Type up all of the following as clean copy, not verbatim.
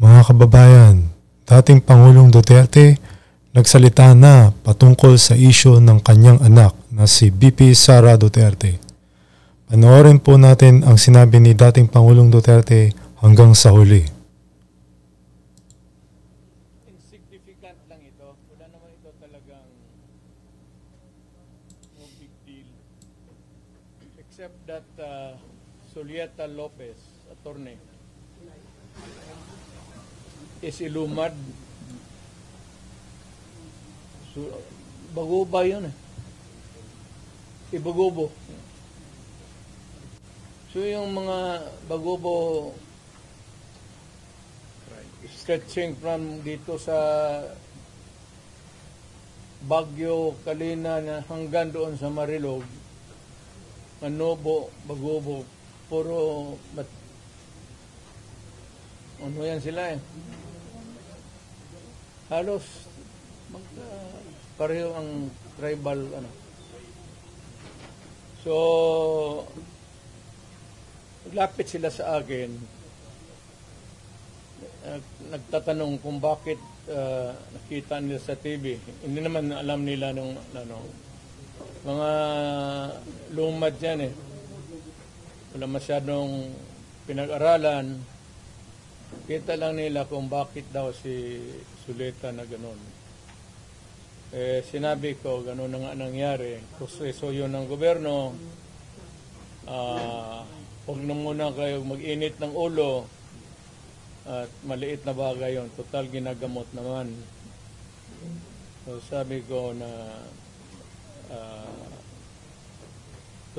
Mga kababayan, dating Pangulong Duterte nagsalita na patungkol sa isyu ng kanyang anak na si VP Sara Duterte. Panoorin po natin ang sinabi ni dating Pangulong Duterte hanggang sa huli. Insignificant lang ito. Wala naman ito talagang no big deal. Except that Julieta Lopez, attorney, is ilumad. So, baguba yun eh. Ibagubo. So yung mga bagubo stretching from dito sa Baguio, Kalina na hanggang doon sa Marilog, Manobo, Bagubo, puro ano yan sila eh. Halos pareho ang tribal ano. So lapit sila sa akin, nagtatanong kung bakit nakita nila sa TV. Hindi naman alam nila nung ano, mga lumad yan eh. Wala masyadong pinag-aralan. Kita lang nila kung bakit daw si Suleta na gano'n. Eh, sinabi ko, gano'n na nga nangyari. Proseso yun ng gobyerno. Huwag na muna kayo mag-init ng ulo. At maliit na bagay yun. Total ginagamot naman. So sabi ko na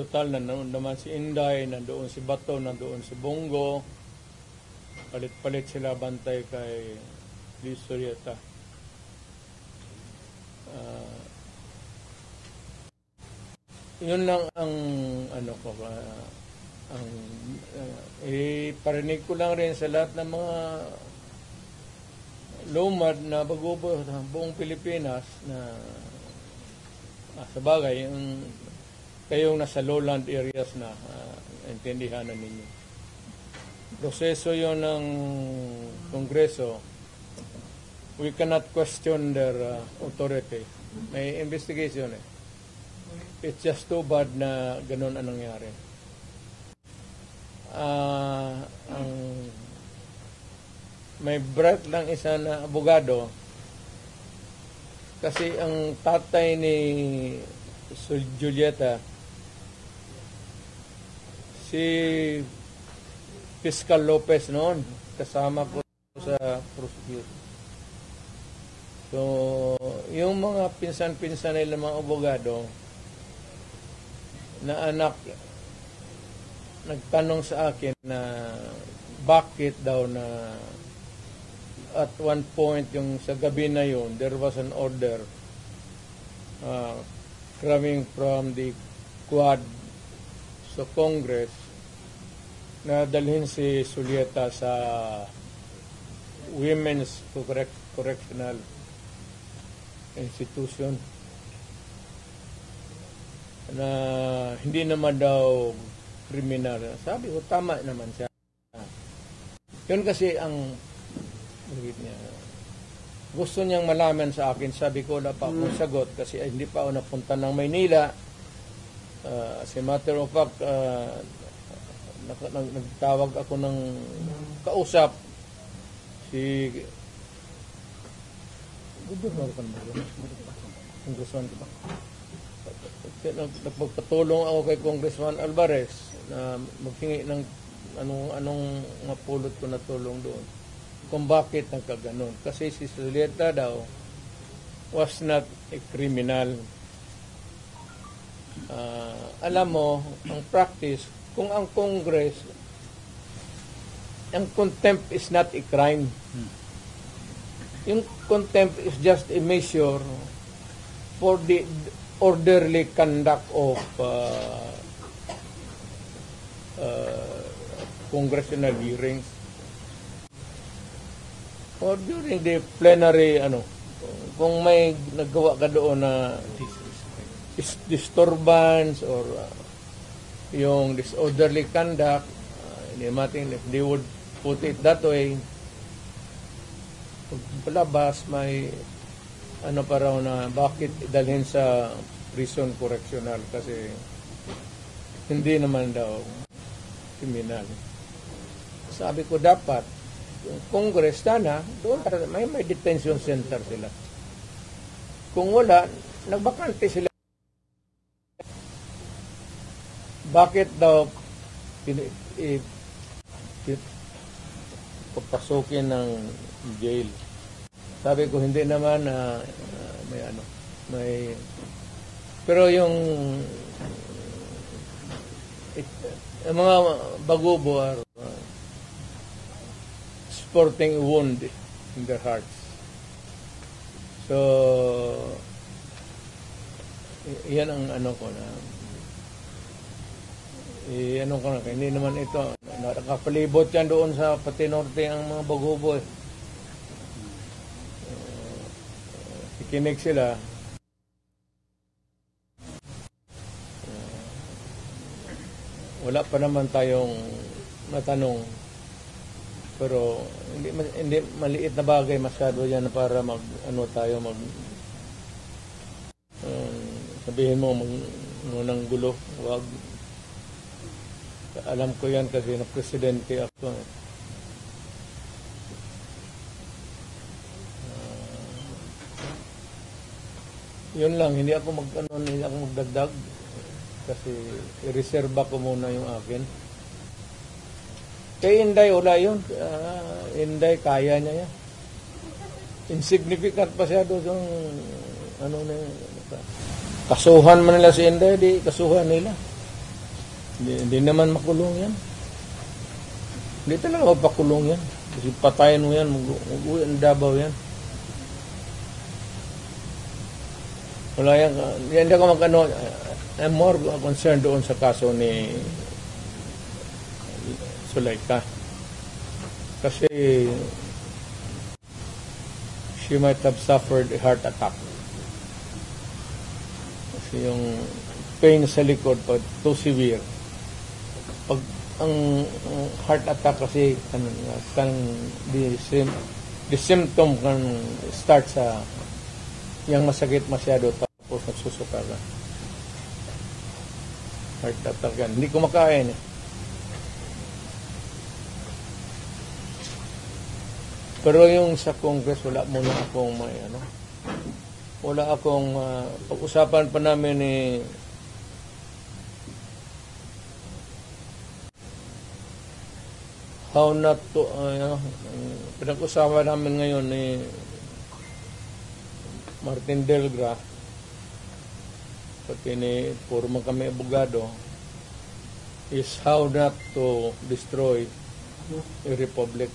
total na naman si Inday, nandoon si Bato, nandoon si Bongo. Palit-palit sila bantay kay Liz Sorieta. Yun lang ang ano ko ang parinig ko lang rin sa lahat ng mga lumad na bagubo sa buong Pilipinas na sa bagay yung kayong nasa lowland areas na intindihan na ninyo. Proseso yon ng Kongreso. We cannot question their authority. May investigation eh. It's just too bad na ganun ang nangyari. May bright lang isa na abogado kasi ang tatay ni Julieta si Fiscal Lopez noon, kasama ko sa prosecution. So, yung mga pinsan-pinsan nila mga abogado na anak nagtanong sa akin na bakit daw na at one point yung sa gabi na yun, there was an order coming from the Quad sa Congress na dalhin si Suleta sa Women's Correctional Institution na hindi naman daw kriminal. Sabi ko, tama naman siya. Yun kasi ang gusto niyang malaman sa akin. Sabi ko, wala pa akong sagot kasi hindi pa ako napunta ng Maynila. As a matter of fact, nagtawag ako ng kausap si Congressman ko ba? Nagpagpatulong ako kay Congressman Alvarez na maghingi ng anong mapulot ko na tulong doon. Kung bakit nagkaganon. Kasi si Suleta daw was not a criminal. Alam mo, ang practice, kung ang Congress, ang contempt is not a crime. Yung contempt is just a measure for the orderly conduct of congressional hearings. Or during the plenary, kung may nagawa ka doon na disturbance or yung disorderly conduct, if they would put it that way, palabas may ano pa raw na bakit idalhin sa prison correctional kasi hindi naman daw kriminal. Sabi ko dapat yung Congress sana doon may detention center sila. Kung wala, nagbakante sila. Bakit daw papasukin ng jail? Sabi ko hindi naman may pero yung mga bagubo are sporting wound in their hearts. So yan ang ano ko na hindi naman ito nakapalibot yan doon sa Pati Norte ang mga bagubo kikinig sila wala pa naman tayong matanong pero hindi maliit na bagay masyado yan para sabihin mo nang gulo wag. Alam ko yan kasi na presidente ako. Yun lang, hindi ako magdagdag kasi i-reserva ko muna yung akin. Kay Inday, wala yun. Inday, kaya niya yan. Insignificant pa siya doon kasuhan man nila si Inday, di kasuhan nila. Hindi naman makulong yan. Hindi talaga mapakulong yan. Kasi patayin mo yan, mag-uwi ang Davao yan. Wala yan. Hindi ako I'm more concerned doon sa kaso ni Zuleika. Kasi she might have suffered a heart attack. Kasi yung pain sa likod pag too severe. Pag ang heart attack kasi the symptom can start sa yung masakit masyado tapos nagsusuka ka. Heart attack yan. Hindi kumakain eh. Pero yung sa Congress wala muna akong wala akong pag-usapan pa namin how not to pinag-usapan namin ngayon ni Martin Delgra pati ni puro man kami abogado is how not to destroy a republic.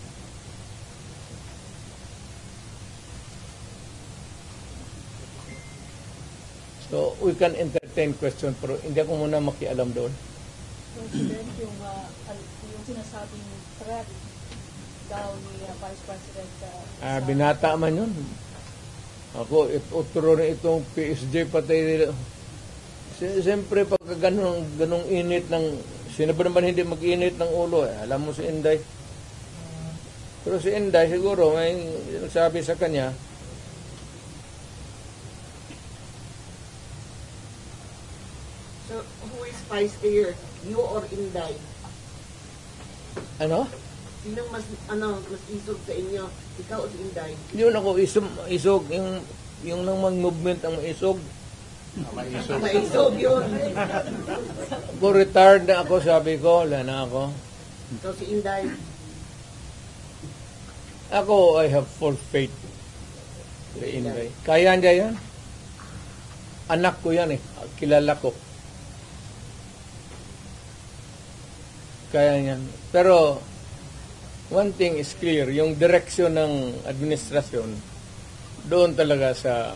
So we can entertain question pero hindi ako muna makialam doon. President, yung sinasabing threat daw ni Vice President binata man yun. Ako, utro rin itong PSG patay. Siyempre, pagka ganong init ng, sino ba naman hindi mag-init ng ulo? Alam mo si Inday. Pero si Inday, siguro, may sabi sa kanya, so, who is vice mayor? You or Inday? Ano? Sinong mas isog sa inyo? Ikaw o si Inday? Yun ako, isog. Yung namang movement ang maisog. Maisog yun. Kung retired na ako, sabi ko, wala na ako. So si Inday? Ako, I have full faith kay Inday. Kaya niya yan. Anak ko yan eh. Kilala ko. Kaya yan. Pero, one thing is clear, yung direksyon ng administrasyon, doon talaga sa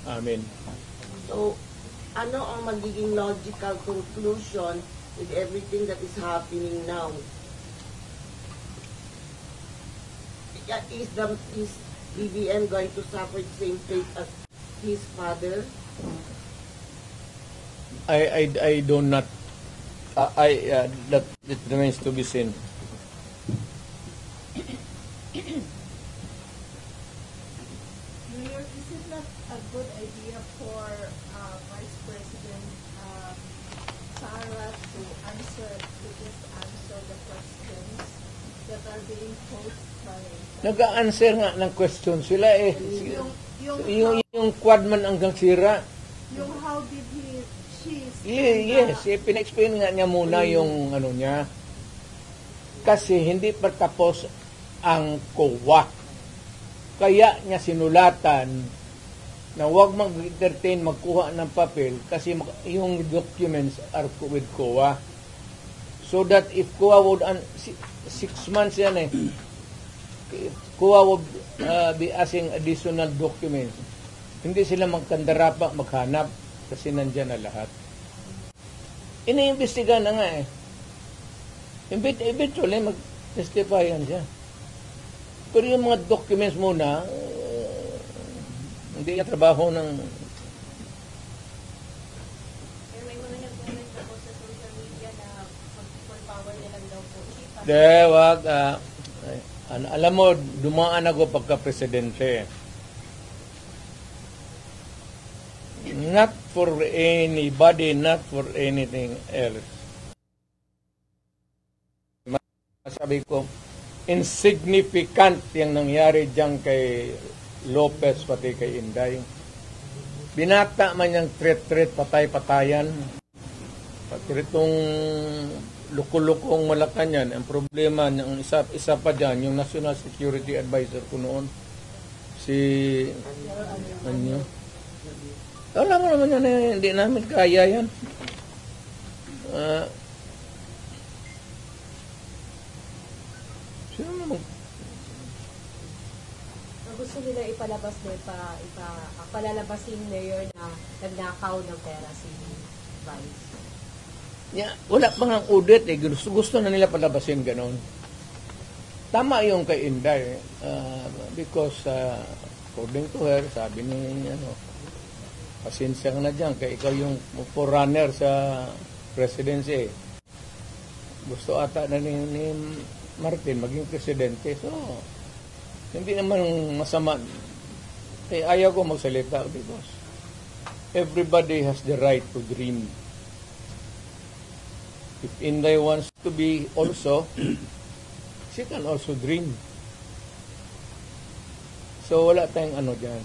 amin. So, ano ang magiging logical conclusion with everything that is happening now? Is BBM going to suffer the same fate as his father? I do not. That it remains to be seen. a good idea for Vice President Sara to just answer the questions that are being posed by... Nag-a-answer nga ng question sila eh. Yung quad man hanggang sira. Yung how did she... Yes, pina-explain nga niya muna yung ano niya. Kasi hindi pa tapos ang COA. Kaya niya sinulatan na huwag mag-entertain, magkuha ng papel kasi yung documents are with COA. So that if COA would, 6 months yan eh, COA would be asking additional documents. Hindi sila magkandara pa, maghanap kasi nandyan na lahat. Iniimbestiga na nga eh. Eventually, mag-testify yan siya. Pero yung mga documents muna, hindi yung trabaho ng... Pero may mga nag-comment ako sa social media na mag-full power nilang daw po. Wag. Alam mo, dumaan ako pagka-presidente. Not for anybody, not for anything else. Sabi ko, insignificant yung nangyari dyan kay Lopez pati kay Inday. Binata man yung threat, patay-patayan. Pati itong lukulukong Malacanang, ang problema, yung isa pa dyan, yung National Security Advisor ko noon, si ano? Alam mo naman yan, hindi namin kaya yan. Sino naman? Gusto nila ipalabas na palalabasin mayor na nagnakaw ng pera si Vice. Yeah, wala pa nga audit eh. Gusto na nila palabasin ganon. Tama yung kay Inday. Because according to her, sabi ni pasensya ka na dyan. Kaya ikaw yung forerunner sa presidency. Gusto ata na ni Martin maging presidente. So, hindi naman masama. Eh, ayaw ko magsalita because everybody has the right to dream. If Inday wants to be also, she can also dream. So, wala tayong ano dyan.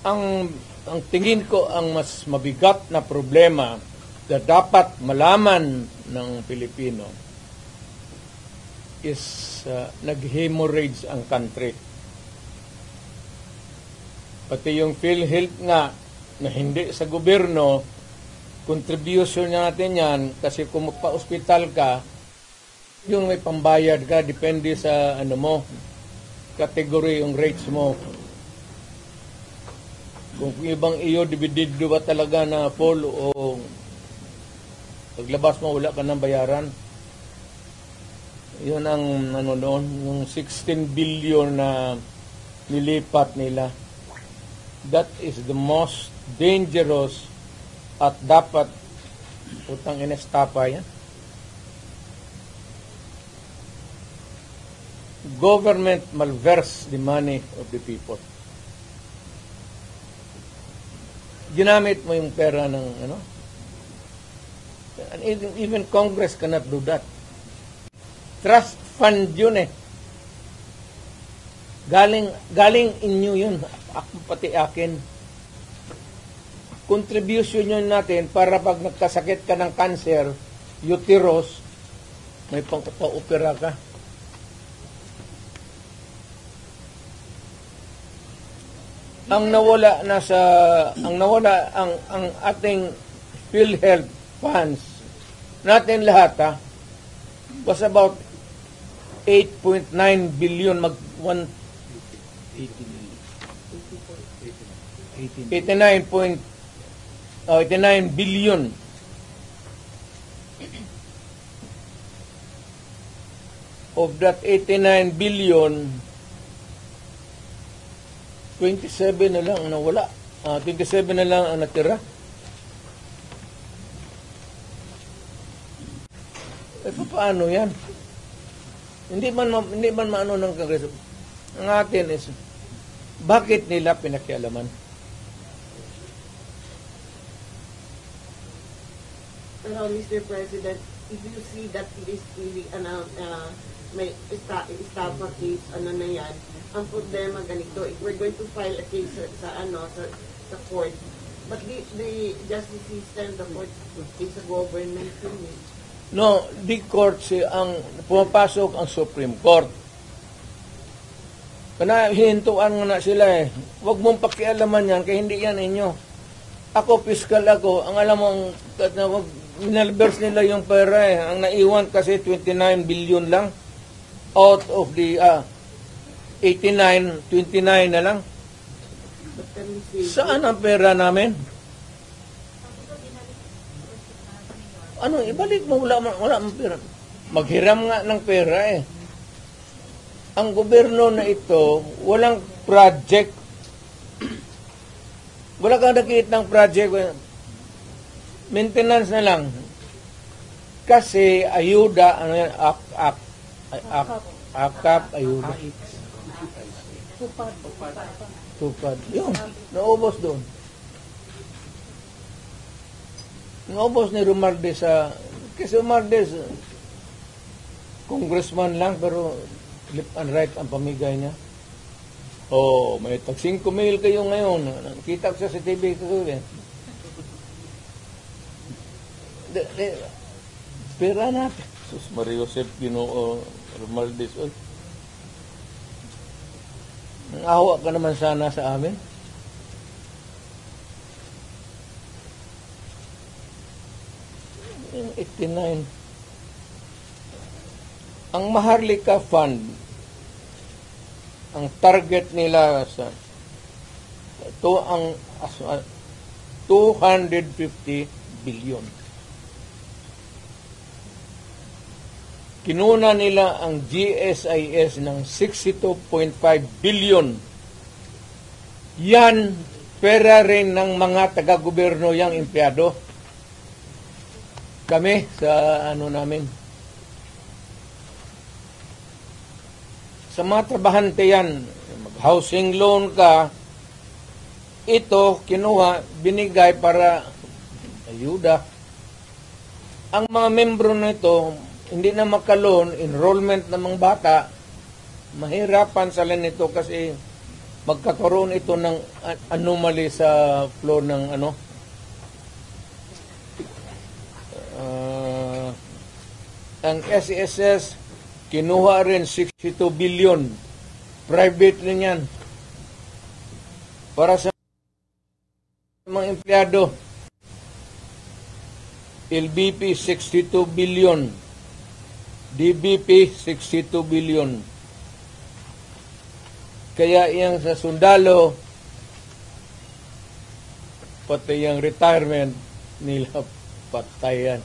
Ang tingin ko, ang mas mabigat na problema na dapat malaman ng Pilipino is nag-hemorrhage ang country. Pati yung PhilHealth nga na hindi sa gobyerno, contribution natin yan kasi kung magpa-hospital ka, yung may pambayad ka, depende sa ano mo, category yung rates mo. Kung ibang iyo, dividido ba talaga na full o paglabas mo, wala ka ng bayaran. Yun ang ano doon, yung 16 billion na nilipat nila. That is the most dangerous at dapat utang inestapa yan. Government malverse the money of the people. Ginamit mo yung pera ng ano? Even Congress cannot do that. Trust fund yun eh. Galing inyo yun. Pati akin. Contribution yun natin para pag nagkasakit ka ng cancer, uterus, may pang-opera ka. Ang ating PhilHealth funds natin lahat was about 8.9 billion 89 billion. Of that 89 billion, 27 na lang ang nawala. 27 na lang ang natira. Paano yan? Hindi man maano ng Kongreso. Ang atin is Bakit nila pinakialaman? Mr. President, if you see that it is really may estafa case, ano na yan, ang problema ganito, if we're going to file a case sa court, but the justice system, the court is a government thing. No, the court ang pumapasok ang Supreme Court. Kana hinintuan nga na sila eh. Huwag mong pakialaman yan, kaya hindi yan inyo. Ako, fiscal ako, ang alam mo, minalbers nila yung pera eh. Ang naiwan kasi 29 billion lang. Out of the 89, 29 na lang. Saan ang pera namin? Ano, ibalik mo, wala ang pera. Maghiram nga ng pera eh. Ang gobyerno na ito, walang project. Wala kang nakita ng project. Maintenance na lang. Kasi ayuda, ano yan, akap, ayuda. Tupad. Yun, naubos doon. Naubos ni Romualdez kasi Romualdez, congressman lang, pero left and right ang pamigay niya. Oh, may tag 5 mil kayo ngayon. Kita ko sa TV ko eh. Pera natin. Sus Mario Joseph Ginoo Romualdez. Awa ka naman sana sa amin. Yung 89. Ang Maharlika Fund, ang target nila sa ito ang 250 billion. Kinuna nila ang GSIS ng 62.5 billion. Yan, pera rin ng mga taga-gobyerno yang empleyado. Kami sa namin. Sa mga trabahante yan, mag-housing loan ka, ito kinuha, binigay para ayuda. Ang mga membro nito, hindi na makaloon, enrollment ng mga bata, mahirapan sila nito kasi magkakaroon ito ng anomaly sa flow ng ang SESS, kinuha rin 62 billion. Private rin yan. Para sa mga empleyado. LBP, 62 billion. DBP, 62 billion. Kaya yang sa sundalo, pati yung retirement nila patayan.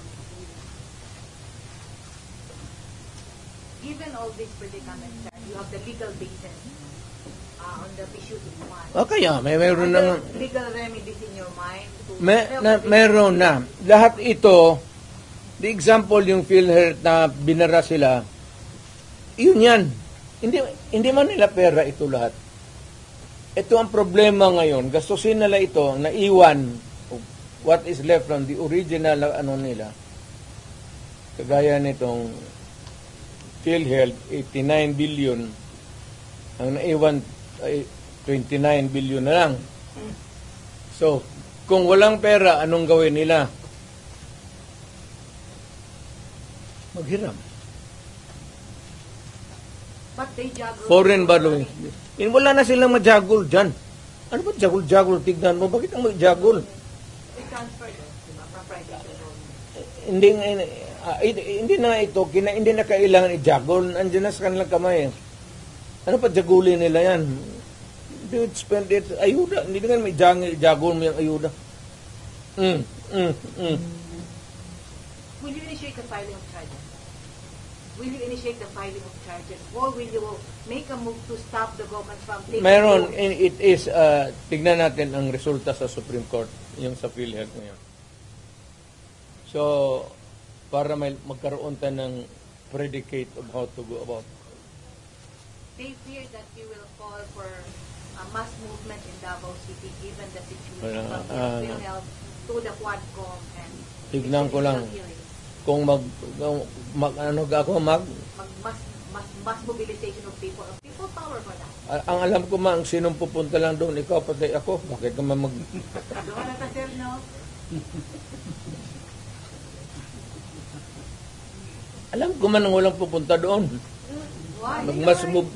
Given all these predicaments, sir, you have the legal basis on the issue one. Okay, mayroon na. Legal remedies in your mind? Meron na. Lahat ito, the example, yung PhilHealth na binara sila, yun yan. Hindi man nila pera ito lahat. Ito ang problema ngayon. Gastusin nila ito, naiwan, what is left from the original nila. Kagaya nitong PhilHealth, 89 billion. Ang naiwan ay 29 billion na lang. So, kung walang pera, anong gawin nila? Maghiram. But they juggle. Foreign borrowing. Wala na silang majagol dyan. Ano ba jagol-jagol? Tignan mo, bakit ang majagol? They transfer them, diba, from private to government. Hindi na ito, hindi na kailangan i-jagol. Andiyan na sa kanilang kamay. Ano pa jagulin nila yan? They would spend it. Ayuda. Hindi na may jagol mo yung ayuda. Will you initiate the filing of charges? Will you initiate the filing of charges? Or will you make a move to stop the government from taking Meron, loans? it is, tignan natin ang resulta sa Supreme Court, yung sa PhilHealth ngayon. So, para magkaroon tayo ng predicate of how to go about. they fear that you will call for a mass movement in Davao City given the situation from the PhilHealth to the Quadcom and Tignan ko lang. hearings. Kung Mass mobilization of people power for that. ang alam ko man, sinong pupunta lang doon, ikaw pati ako. Bakit ka man Doon na sir, no? Alam ko man ang walang pupunta doon. Why?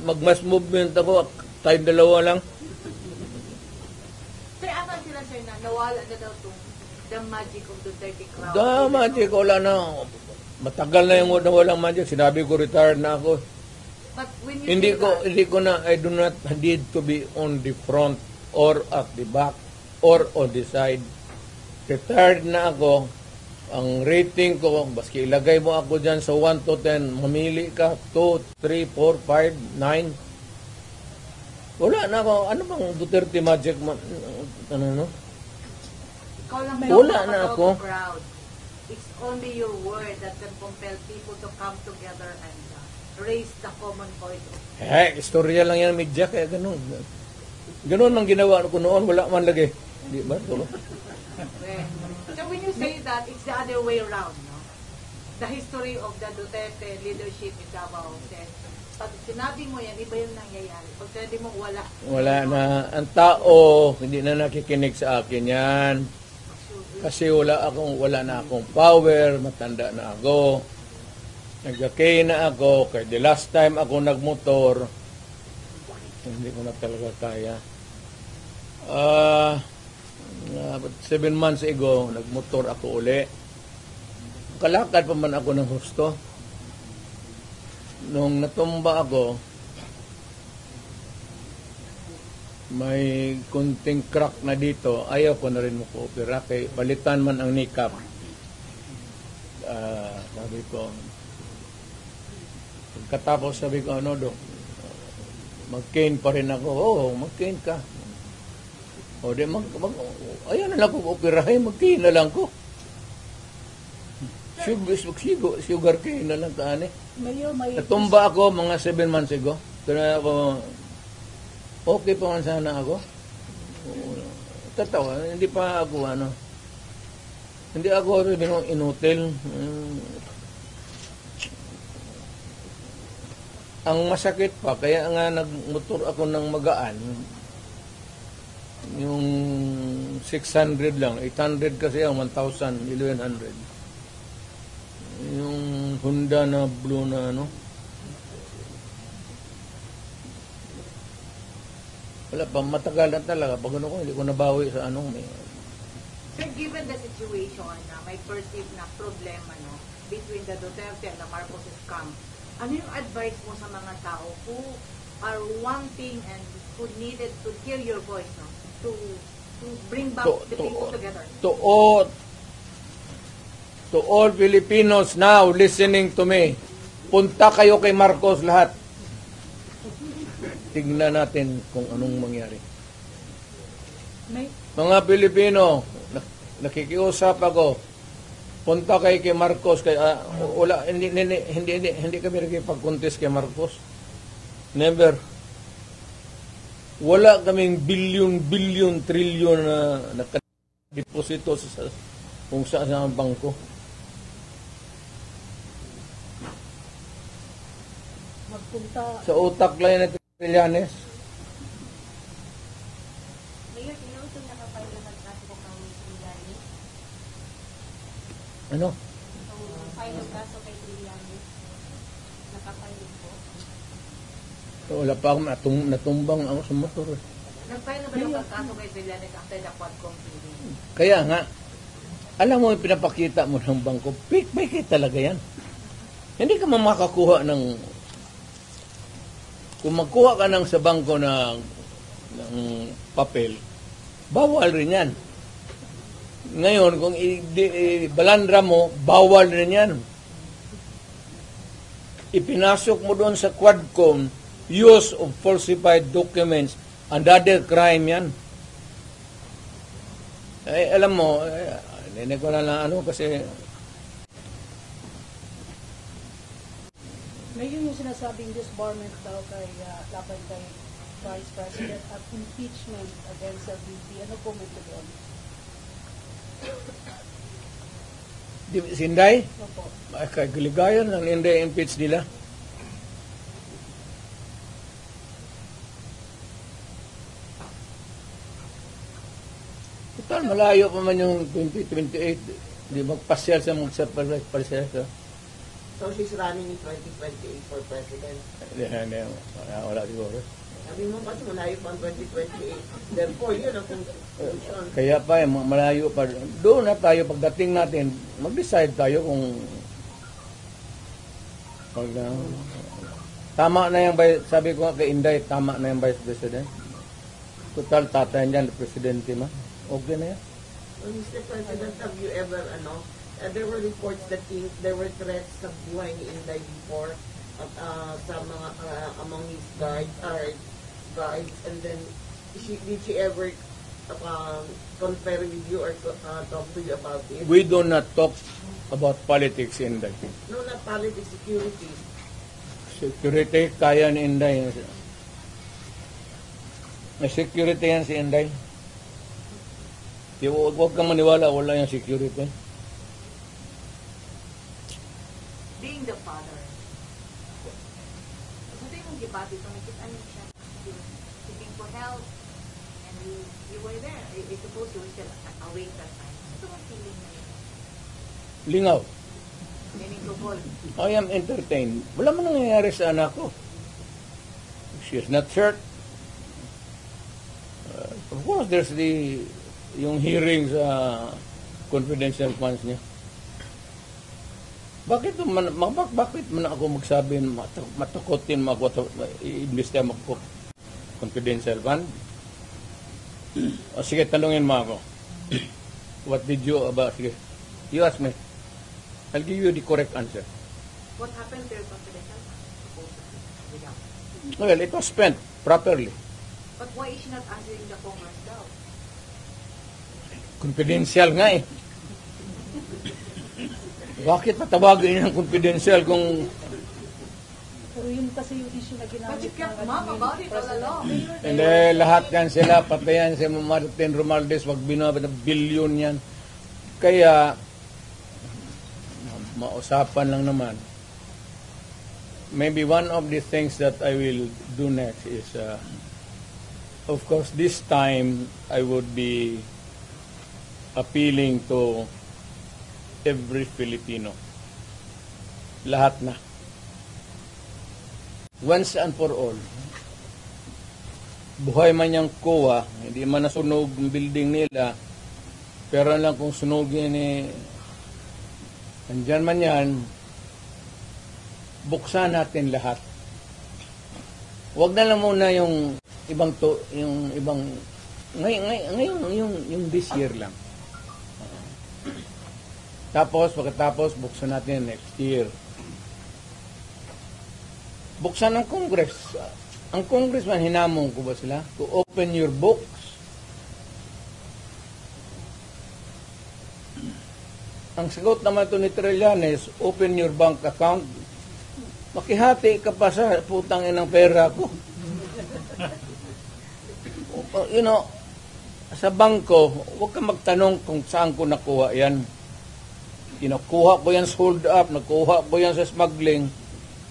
Magmass movement ako, tayong dalawa lang. Sir, ano sila sir na nawala na daw itong the magic of the 30 crowd? Magic, wala na. Matagal na yung walang magic. Sinabi ko, retired na ako. But when you Hindi say that, ko na, I do not need to be on the front or at the back or on the side. Retired na ako. Ang rating ko, baski ilagay mo ako dyan sa 1 to 10, mamili ka, 2, 3, 4, 5, 9. Wala na ako. Ano bang Duterte magic? Ano no? ikaw lang may Wala na makatawag ako. ng crowd. It's only your word that can compel people to come together and raise the common voice. Istorya lang yan, media, kaya ganun. Ganun ang ginawa ko noon, wala man lagi. Di ba? So when you say that, it's the other way around, no? The history of the Duterte leadership in Davao says, pag sinabi mo yan, iba yung nangyayari. Pag sinabi mo, wala. Wala na. Ang tao, hindi na nakikinig sa akin yan. Kasi wala na akong power, matanda na ako. Nagkakay na ako, kaya the last time ako nagmotor, hindi ko na talaga kaya. 7 months ago, nagmotor ako uli. Kalakad pa man ako ng husto. Nung natumba ako, may kunting crack na dito. Ayaw ko na rin mag-opera. Kaya balitan man ang kneecap. Sabi ko, pagkatapos sabi ko, ano Dok, mag-cane pa rin ako. Oo, mag-cane ka. O di, ayaw na lang ko operahin, mag-cane na lang ko. Sugar cane na lang kaani. Natumba ako mga 7 months ago. Kaya ako, okay pa man sana ako. Tatawa, hindi pa ako hindi ako rin inutil. Ang masakit pa, kaya nga nagmotor ako ng magaan. Yung 600 lang, 800 kasi ang 1,000, 1,100. Yung Honda na blue na wala pa, matagal na talaga. Pag ko, hindi ko nabawi sa Sir, given the situation na may perceived na problema between the Duterte and the Marcoses camp, ano yung advice mo sa mga tao who are wanting and who needed to hear your voice, to bring back the people together? To all Filipinos now listening to me, punta kayo kay Marcos lahat. Tignan natin kung anong mangyari. Mga Pilipino, nakikiusap ako. Punta kayo kay Marcos, wala hindi kami nakikipag-contest kay Marcos. Never. Wala kaming billion, trillion na nakadeposito sa kung saan sa bangko. Sa utak lang na Trillanes. Mayor, sino itong nakapay na kaso ko kang Trillanes? Ano? Itong file ng kaso kay Trillanes, nakapay po? Wala pa ako natumbang ako sa motor. Nag-file na ba yung kaso kay Trillanes after the Quadcom hearing? Kaya nga, alam mo, pinapakita mo ng bangko, fake talaga yan. Hindi ka makakuha ng, kung magkuha ka ng sa bangko ng papel, bawal rin yan. Ngayon, kung balandra mo, bawal rin yan. Ipinasok mo doon sa Quadcom, use of falsified documents, another crime yan. Alam mo, hindi ko na lang kasi Ngayon yung sinasabing disbarment daw kay laban kay Vice President at impeachment against sa VP. Ano comment ko doon? Si Inday, Opo. kagaligayan ng Inday impeach nila. Total, malayo pa man yung 2028. Di magpasyal sa mga pasyal sa. So she's running in 2028 for president. Hindi, wala siguro. Sabi mo kasi malayo pa ang 2028. Therefore, yun ang conclusion. Kaya pa, malayo pa. Doon na tayo, pagdating natin, mag-decide tayo kung tama na yung, sabi ko nga kay Inday, tama na yung Vice President. Total, tatay niyan, Presidente ma. Okay na yan. Well, Mr. President, have you ever, there were reports that there were threats sa buhay ni Inday before sa mga, among his guards, and then, did she ever confer with you or talk to you about it? We do not talk about politics, Inday. No, not politics, security. Security, kaya ni Inday. May security yan si Inday. Huwag kang maniwala, wala yung security. Being the father, sa ito yung debate, tumikit ano siya, seeking for help, and you were there. I suppose you were still awake that time. Ito ang feeling na yun. Lingaw. Meaningful. I am entertained. Wala man nangyayari sa anak ko. She is not hurt. Of course, there's yung hearing sa confidential funds niya. Bakit man ako magsabi matakotin mo ako i-invest mo ako confidential fund? O sige, tanungin mo ako. What did you about? Sige, you ask me. I'll give you the correct answer. What happened to your confidential fund? Well, it was spent properly. But why is she not answering the Congress daw? Confidential nga eh. Bakit patawagin niya ng confidential kung Pero yun kasi yung issue na ginamit. But you kept mum about it all along. hindi, lahat yan sila, pati yan si Martin Romualdez, wag binabit na bilyon yan. Kaya, mausapan lang naman. Maybe one of the things that I will do next is, of course, this time, I would be appealing to every Filipino. Lahat na. Once and for all. Buhay man yung kuwa, hindi man nasunog ang building nila, pero lang kung sunugin andyan man yan, buksan natin lahat. Huwag na lang muna yung ngayon yung this year lang. Tapos, pagkatapos, buksan natin next year. Buksan ng Congress. Ang Congressman, hinamon ko ba sila? To open your books. Ang sagot naman ito ni Trillanes, open your bank account. Makihati ka pa sa putang inang pera ko. Sa bangko, huwag ka magtanong kung saan ko nakuha yan. Kinukuha ko yan sa hold up, nakuha ko yan sa smuggling.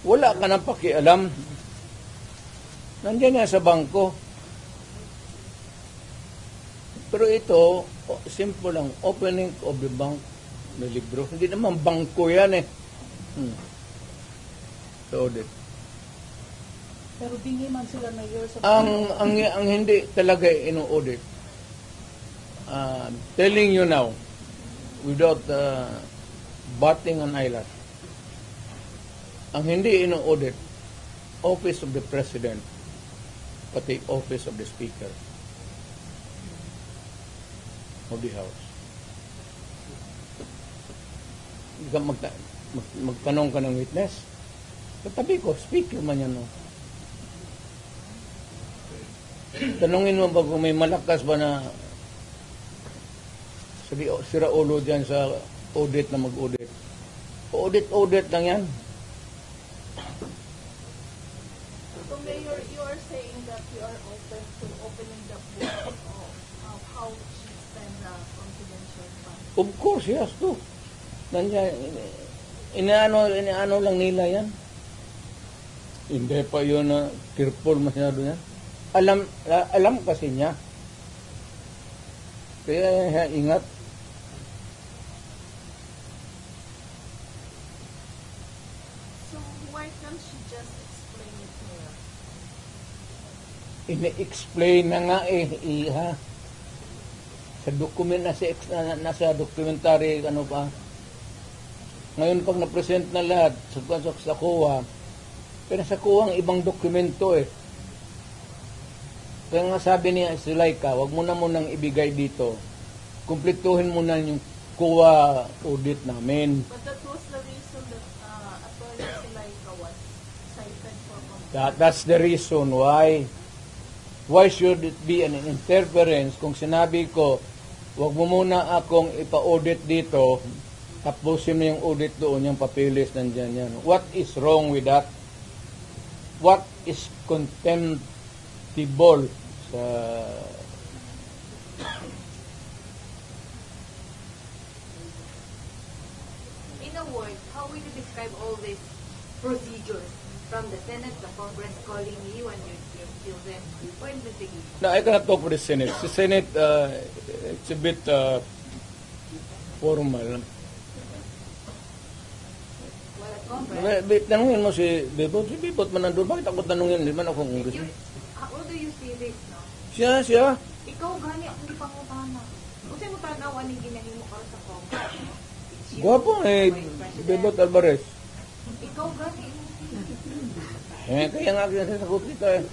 Wala ka nang pakialam. Nandiyan yan sa bangko. Pero ito, simple lang, opening of the bank na libro. Hindi naman bangko yan eh. So, audit. Pero bingi man sila na year sa Ang hindi talaga ino-audit. Telling you now, without batting an eyelash, ang hindi ino-audit, Office of the President, pati Office of the Speaker of the House. Magtanong ka ng witness, katabi ko, speaker man yan. No? Tanungin mo ba kung may malakas ba na sira ulo dyan sa audit na mag-audit. Audit lang yan. So Mayor, you are saying that you are open to opening the book of how she spent the confidential funds. Of course, yes, to. Nandiyan, inaano lang nila yan. Hindi pa yun na careful masyado yan. Alam kasi niya. Kaya ingat. So why can't she just explain it here? Ini-explain na nga iha. Sa document nasa documentary, ano pa. Ngayon pag na-present na lahat sa COA, pero sa COA ang ibang dokumento eh. Kaya nga sabi niya, Zulaika, wag mo na munang ibigay dito. Kumpletuhin mo na yung COA audit namin. But that was the reason that Attorney Zulaika was cited for complaint. That's the reason why. Why should it be an interference kung sinabi ko, wag mo muna akong ipa-audit dito, tapusin mo yung audit doon, yung papilis nandyan yan. What is wrong with that? What is contemptible sa... In a word, how would you describe all these procedures from the Senate, the Congress calling you and your children for investigation? No, I cannot talk for the Senate. The Senate, it's a bit formal. Well, at Congress, Tanungin mo si Bebot. Si Bebot man nandun. Bakit ako tanungin? Hindi man akong how Congressman. do you see this, no? Siya. Ikaw gani ang di pangutana. Kung sa'yo mo tanawa ni ginahimo ka sa Congress, no? It's you, Guwapo eh, Vice President. Bebot Alvarez. Ikaw gani. Kaya nga kinasagot kita eh.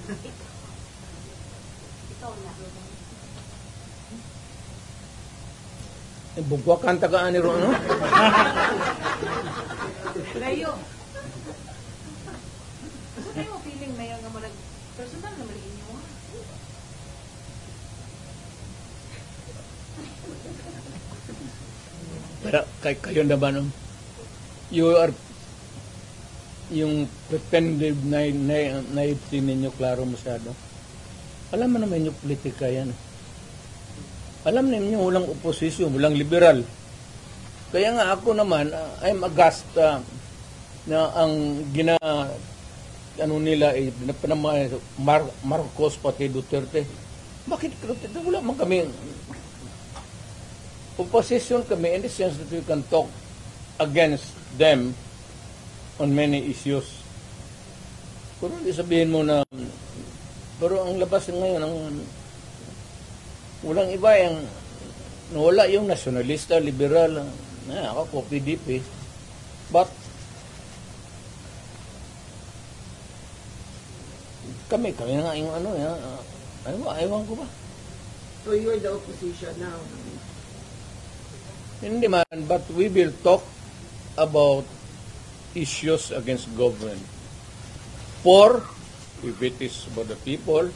Ikaw na. Bugwa kanta ka ani ro, no? Layo. Gusto tayo mo feeling na yung mga personal na mali inyo, ha? Pero kayo na ba, no? You are yung pretended naivety ninyo klaro masyado. Alam mo naman yung politika yan. Alam ninyo walang oposisyon, walang liberal. Kaya nga ako naman, I'm aghast na ang ano nila eh, Marcos pati Duterte. Bakit wala man kami opposition kami in the sense that we can talk against them on many issues. Pero hindi sabihin mo na pero ang labas ngayon ang walang iba yung nawala yung nasyonalista, liberal, ako PDP. But kami nga yung ano yan. Aywan ko ba? So you're the opposition now. Hindi man, but we will talk about issues against government. If it is for the people,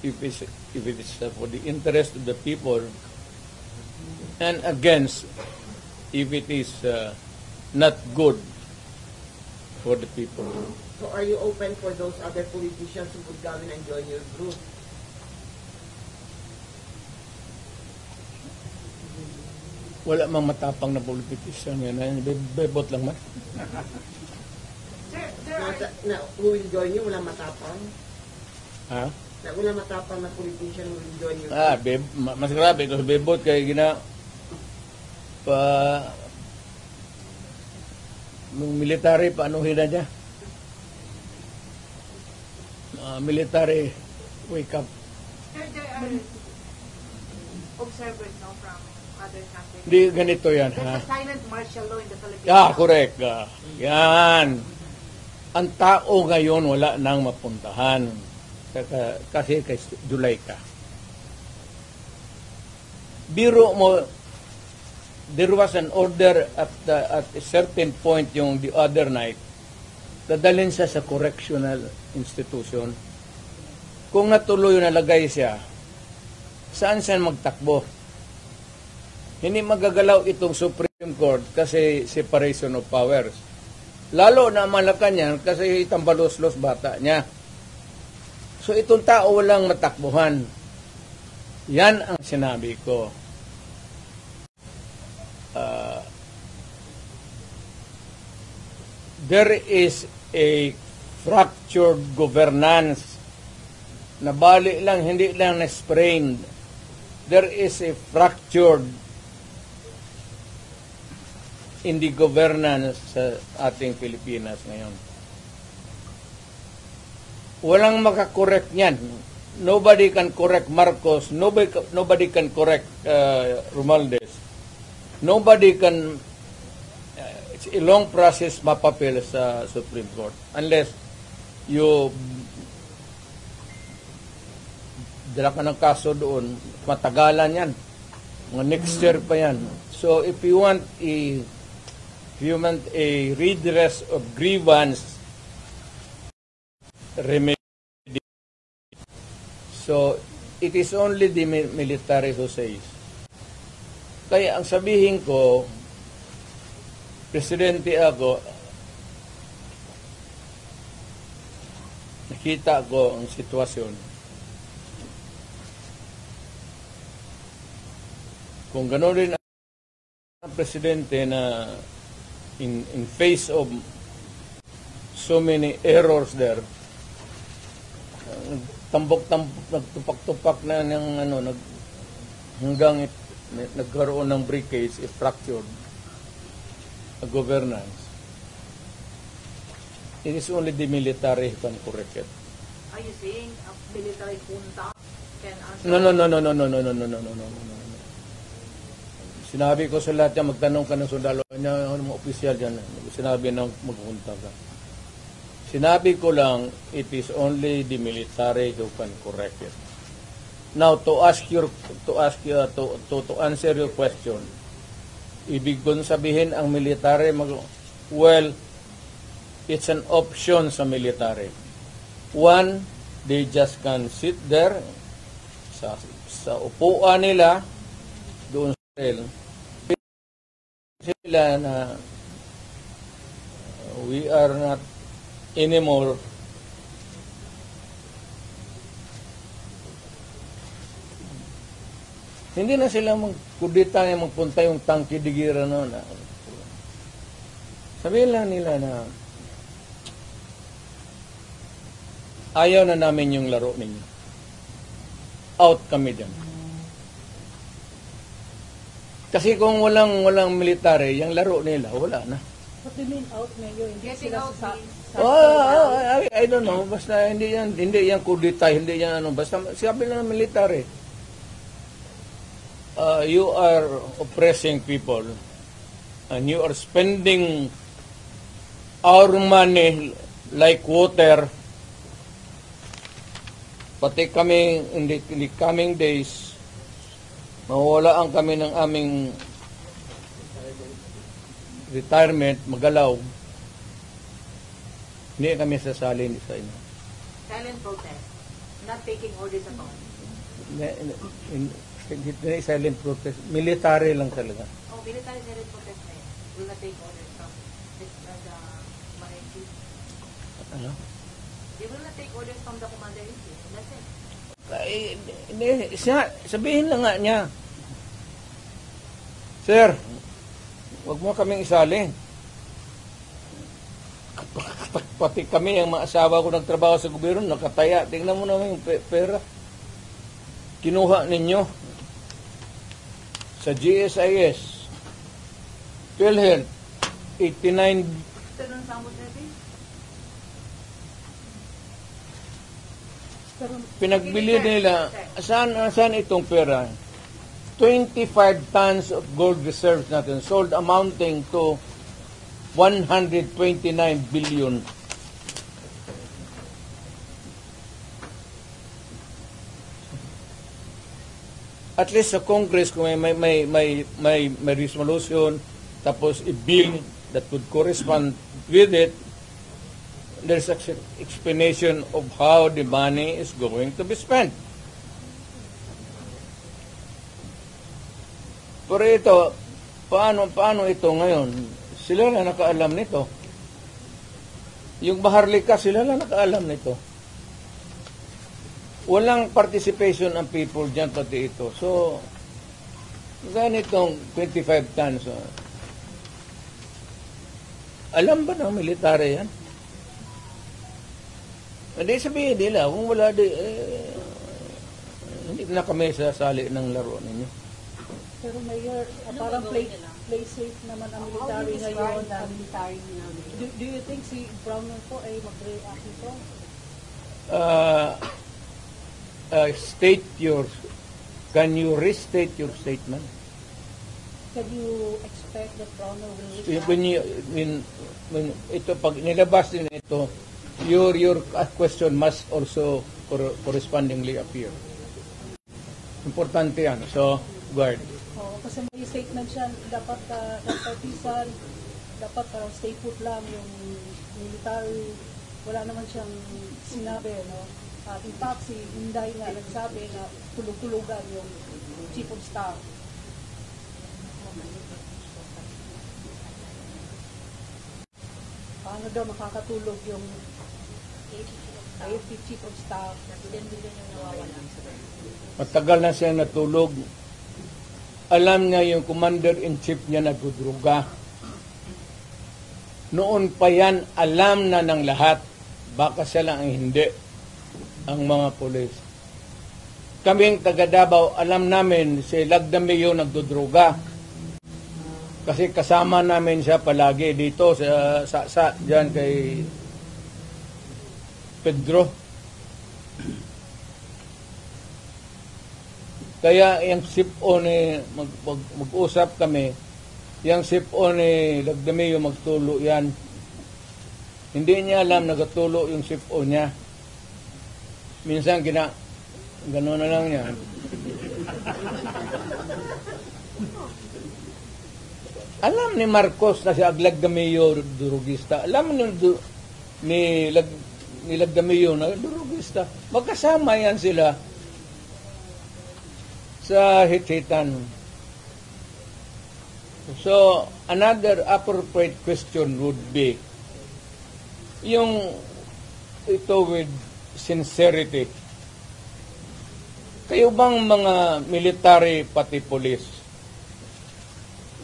if it is for the interest of the people, and against if it is not good for the people. So are you open for those other politicians who would come in and join your group? Wala mang matapang na politician yan. Bebot lang man. Sir, there are... Who will join you? Wala matapang? Ha? Wala matapang na politician who will join your group? Mas grabe ito. Bebot kay nung military, paanuhin na niya. Military, wake up. Sir, there are observers now from other countries. Hindi ganito yan, There's ha? a silent martial law in the Philippines. Correct. Yan. Ang tao ngayon wala nang mapuntahan. Kasi kay Zulaika. Biro mo, there was an order at a certain point yung the other night, dadalhin siya sa correctional institution. Kung natuloy nalagay siya, saan siya magtakbo? Hindi magagalaw itong Supreme Court kasi separation of powers. Lalo na Malacanang kasi itambalos-los bata niya. So itong tao walang matakbuhan. Yan ang sinabi ko. There is a fractured governance na bali lang, hindi lang na-sprained. There is a fractured in the governance sa ating Pilipinas ngayon. Walang makakorek niyan. Nobody can correct Marcos. Nobody can correct Romualdez. Nobody can... it's a long process mapapil sa Supreme Court. Unless you dala ka ng kaso doon, matagalan yan. Mga next year pa yan. So if you want a redress of grievance remedy, so it is only the military who says. Kaya ang sabihin ko, presidente ako, nakita ko ang sitwasyon. Kung gano'n rin ang presidente na in face of so many errors there, nagtupak-tupak na ng hanggang nagkaroon ng breakage, fractured governance. It is only the military who can correct it. Are you saying a military junta can answer? No. Sinabi ko sa lahat yan, magtanong ka ng sundalo niya, mga opisyal dyan, sinabi na magpunta ka. Sinabi ko lang, it is only the military who can correct it. Now, to answer your question, ibig kong sabihin ang military, well, it's an option sa military. One, they just can sit there sa upuan nila, doon sa sila na we are not anymore hindi na sila magkudita na magpunta yung tangki digira na sabihin lang nila na ayaw na namin yung laro ninyo, out kami dyan. Kasi kung walang military, yung laro nila, wala na. What do you mean out, Mayor? Hindi sila sa... I don't know. Basta hindi yan kudita, hindi yan ano. Basta sabi lang ng military. You are oppressing people and you are spending our money like water. Pati kami in the coming days, mawawalaan kami ng aming retirement, magalaw. Hindi kami sasali sa inyo. Silent protest. Not taking orders at all. Hindi silent protest. Military lang talaga. Oh, military silent protest na yun. Will not take orders from the commander-in-chief. Ano? They will not take orders from the commander-in-chief. That's it. Sabihin lang nga niya, Sir, wag mo kaming isali. Pati kami, ang mga asawa ko nagtrabaho sa gobyerno, nakataya. Tingnan mo naman yung pera. Kinuha ninyo sa GSIS, PhilHealth, 89 pinagbili nila. Saan itong pera? 25 tons of gold reserves natin sold amounting to 129 billion. At least sa Congress, kung may resolution, tapos a bill that would correspond with it, there's an explanation of how the money is going to be spent. Pero ito, paano ito ngayon? Sila na nakaalam nito. Yung Maharlika, sila na nakaalam nito. walang participation ang people dyan, pati ito. So, ganitong 25 tons. Alam ba ng military yan? Hindi sabihin nila, kung wala hindi na kami sasali ng laro ninyo. Pero Mayor, parang play safe naman ang military ngayon. Do you think si Brownell po ay mag-react ito? Can you restate your statement? Can you expect that Brownell will react? When ito, pag nilabas din ito, your question must also correspondingly appear. Importante yan. So, guard. Kasi may statement siya, dapat nagpartisan, dapat parang stay put lang yung military. Wala naman siyang sinabi, no? At in fact, si Inday nga nagsabi na tulog-tulugan yung chief of staff. Paano daw makakatulog yung AFP chief of staff? Billion yung nawawala. Matagal na siya natulog. Alam niya yung commander-in-chief niya nagdudruga. Noon pa yan, alam na ng lahat. Baka siya lang ang hindi. Ang mga pulis. Kaming taga Davao, alam namin si Lagdameo nagdudruga. Kasi kasama namin siya palagi dito sa diyan kay Pedro. Kaya yung SIPO ni mag-usap kami, yung SIPO ni Lagdameo magtulo yan. Hindi niya alam nagatulo yung SIPO niya. Minsan gano'n na lang yan. Alam ni Marcos na si Lagdameo durugista. Alam ni Lagdameo na durugista. Magkasama yan sila sa hit-hitan. So, another appropriate question would be yung ito with sincerity. Kayo bang mga military pati police,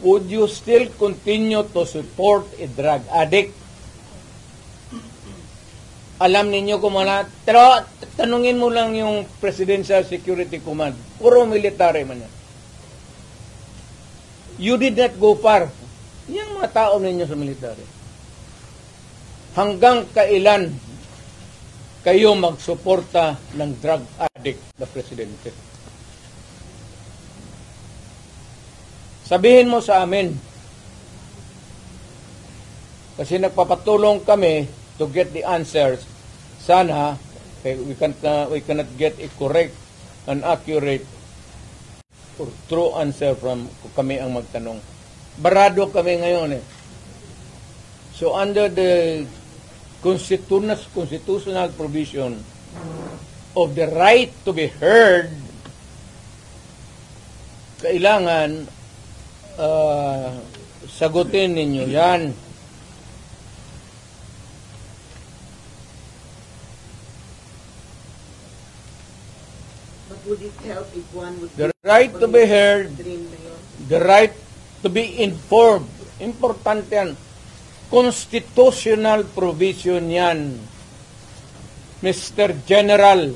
would you still continue to support a drug addict? Alam ninyo kung pero tanungin mo lang yung Presidential Security Command. Puro military man yan. You did not go far. Yung mga tao ninyo sa military. Hanggang kailan kayo magsuporta ng drug addict na presidente? Sabihin mo sa amin. Kasi nagpapatulong kami to get the answers. Sana we cannot get a correct and accurate or true answer from kami ang magtanong. Barado kami ngayon eh. So under the constitutional provision of the right to be heard, kailangan sagutin ninyo yan. Would it help if one would The right to be heard, the right to be informed. Importante yan. Constitutional provision yan. Mr. General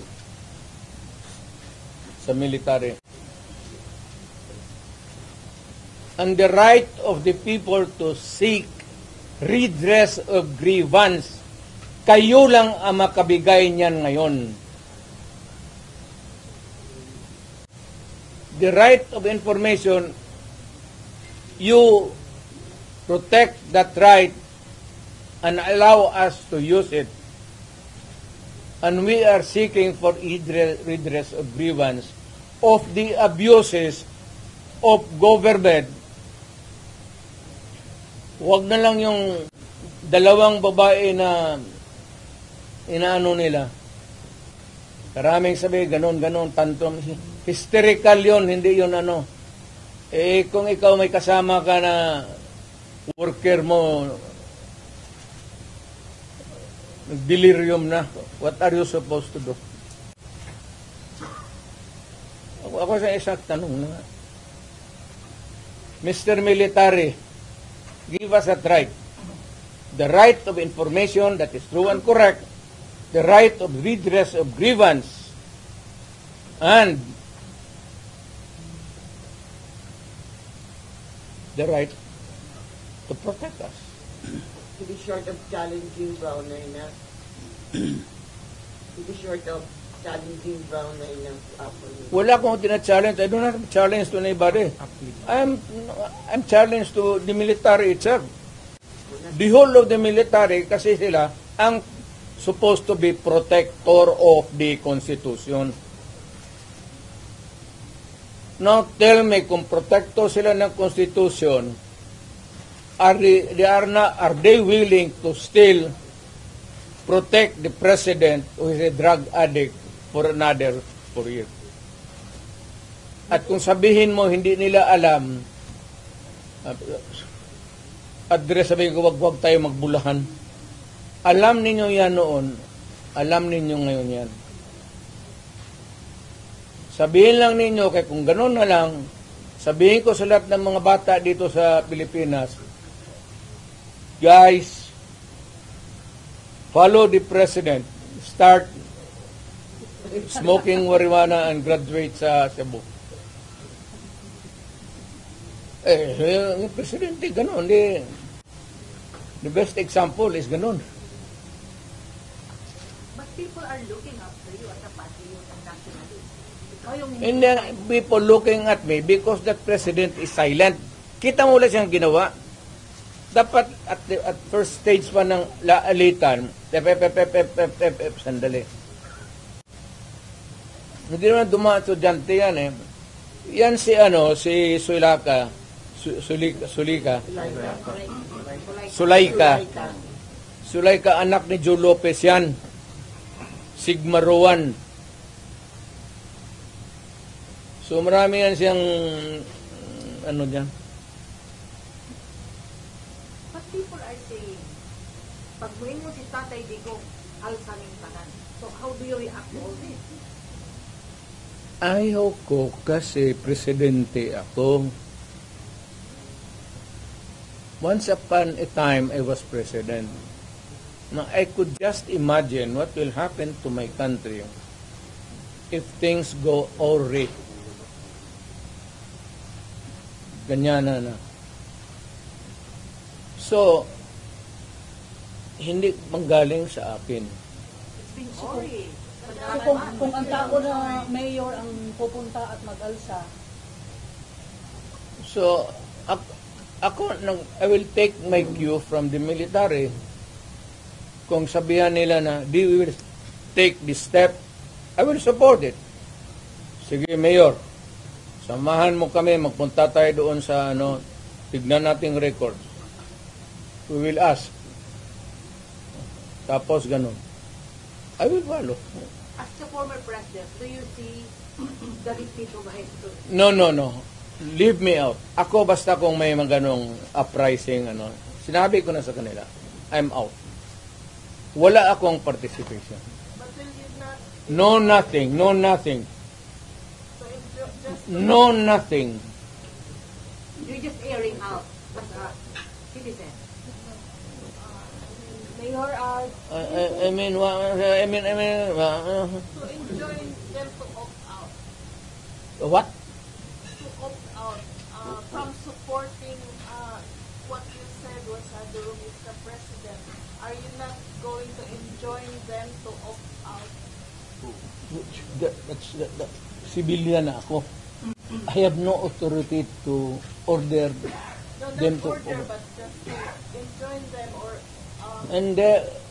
sa military. And the right of the people to seek redress of grievance. Kayo lang ang makabigay niyan ngayon. The right of information, you protect that right and allow us to use it. And we are seeking for redress of grievance of the abuses of government. Huwag na lang yung dalawang babae na inaano nila. Karaming sabi, ganon, tantrum. Hysterical yon, hindi yon ano. Eh, kung ikaw may kasama ka na worker mo, delirium na, what are you supposed to do? ako sa isang tanong na. Mr. Military, give us that right. The right of information that is true and correct, the right of redress of grievance, and the right to protect us. To be short of challenging Browner na. To be short of challenging Browner na. Wala akong tina-challenge. I do not challenge to anybody. I'm challenged to the military itself. The whole of the military, kasi sila ang supposed to be protector of the Constitution. Now tell me, kung protector sila ng Constitution, are they willing to still protect the president who is a drug addict for another 4 years? At kung sabihin mo hindi nila alam, address, sabihin ko, wag tayo magbulahan. Alam ninyo yan noon, alam ninyo ngayon yan. Sabihin lang ninyo, kaya kung gano'n na lang, sabihin ko sa lahat ng mga bata dito sa Pilipinas, guys, follow the president, start smoking marijuana and graduate sa Cebu. Yung presidente, gano'n. The best example is gano'n. But people are looking after you as a patriot and nationalist. Ikaw yung And then people looking at me because that president is silent. Kita mo lang siyang ginawa. Dapat at first stage pa ng laalitan, sandali. Hindi naman dumaan estudyante yan eh. Yan si Sulaika, anak ni Joe Lopez yan. Sigma Rowan. So marami yan siyang dyan. But people are saying, pag mo si Tatay Digong, alsaming tanan. So how do you react to all this? Ayaw ko kasi presidente ako. Once upon a time, I was president. Now, I could just imagine what will happen to my country if things go awry. Ganyan na. So, hindi manggaling sa akin. It's been sorry. So kung ang tao na mayor ang pupunta at mag-alsa, So, I will take my cue from the military. Kung sabihan nila na, we will take this step, I will support it. Sige, Mayor, samahan mo kami, magpunta tayo doon sa, tignan nating record. We will ask. Tapos, ganun. I will follow. As the former president, do you see the repeat of history? No. Leave me out. Ako basta kung may mga ganong uprising, sinabi ko na sa kanila, I'm out. Wala akong participation. But will you not, No nothing. so just No nothing. You're just airing out as a citizen. Mayor, I mean, to enjoin them to opt out, what? to opt out from supporting what you said was the rule, Mr. President. Are you not going to enjoin them to opt out? That civilian na ako. I have no authority to order No, them not to order, but just to enjoin them or And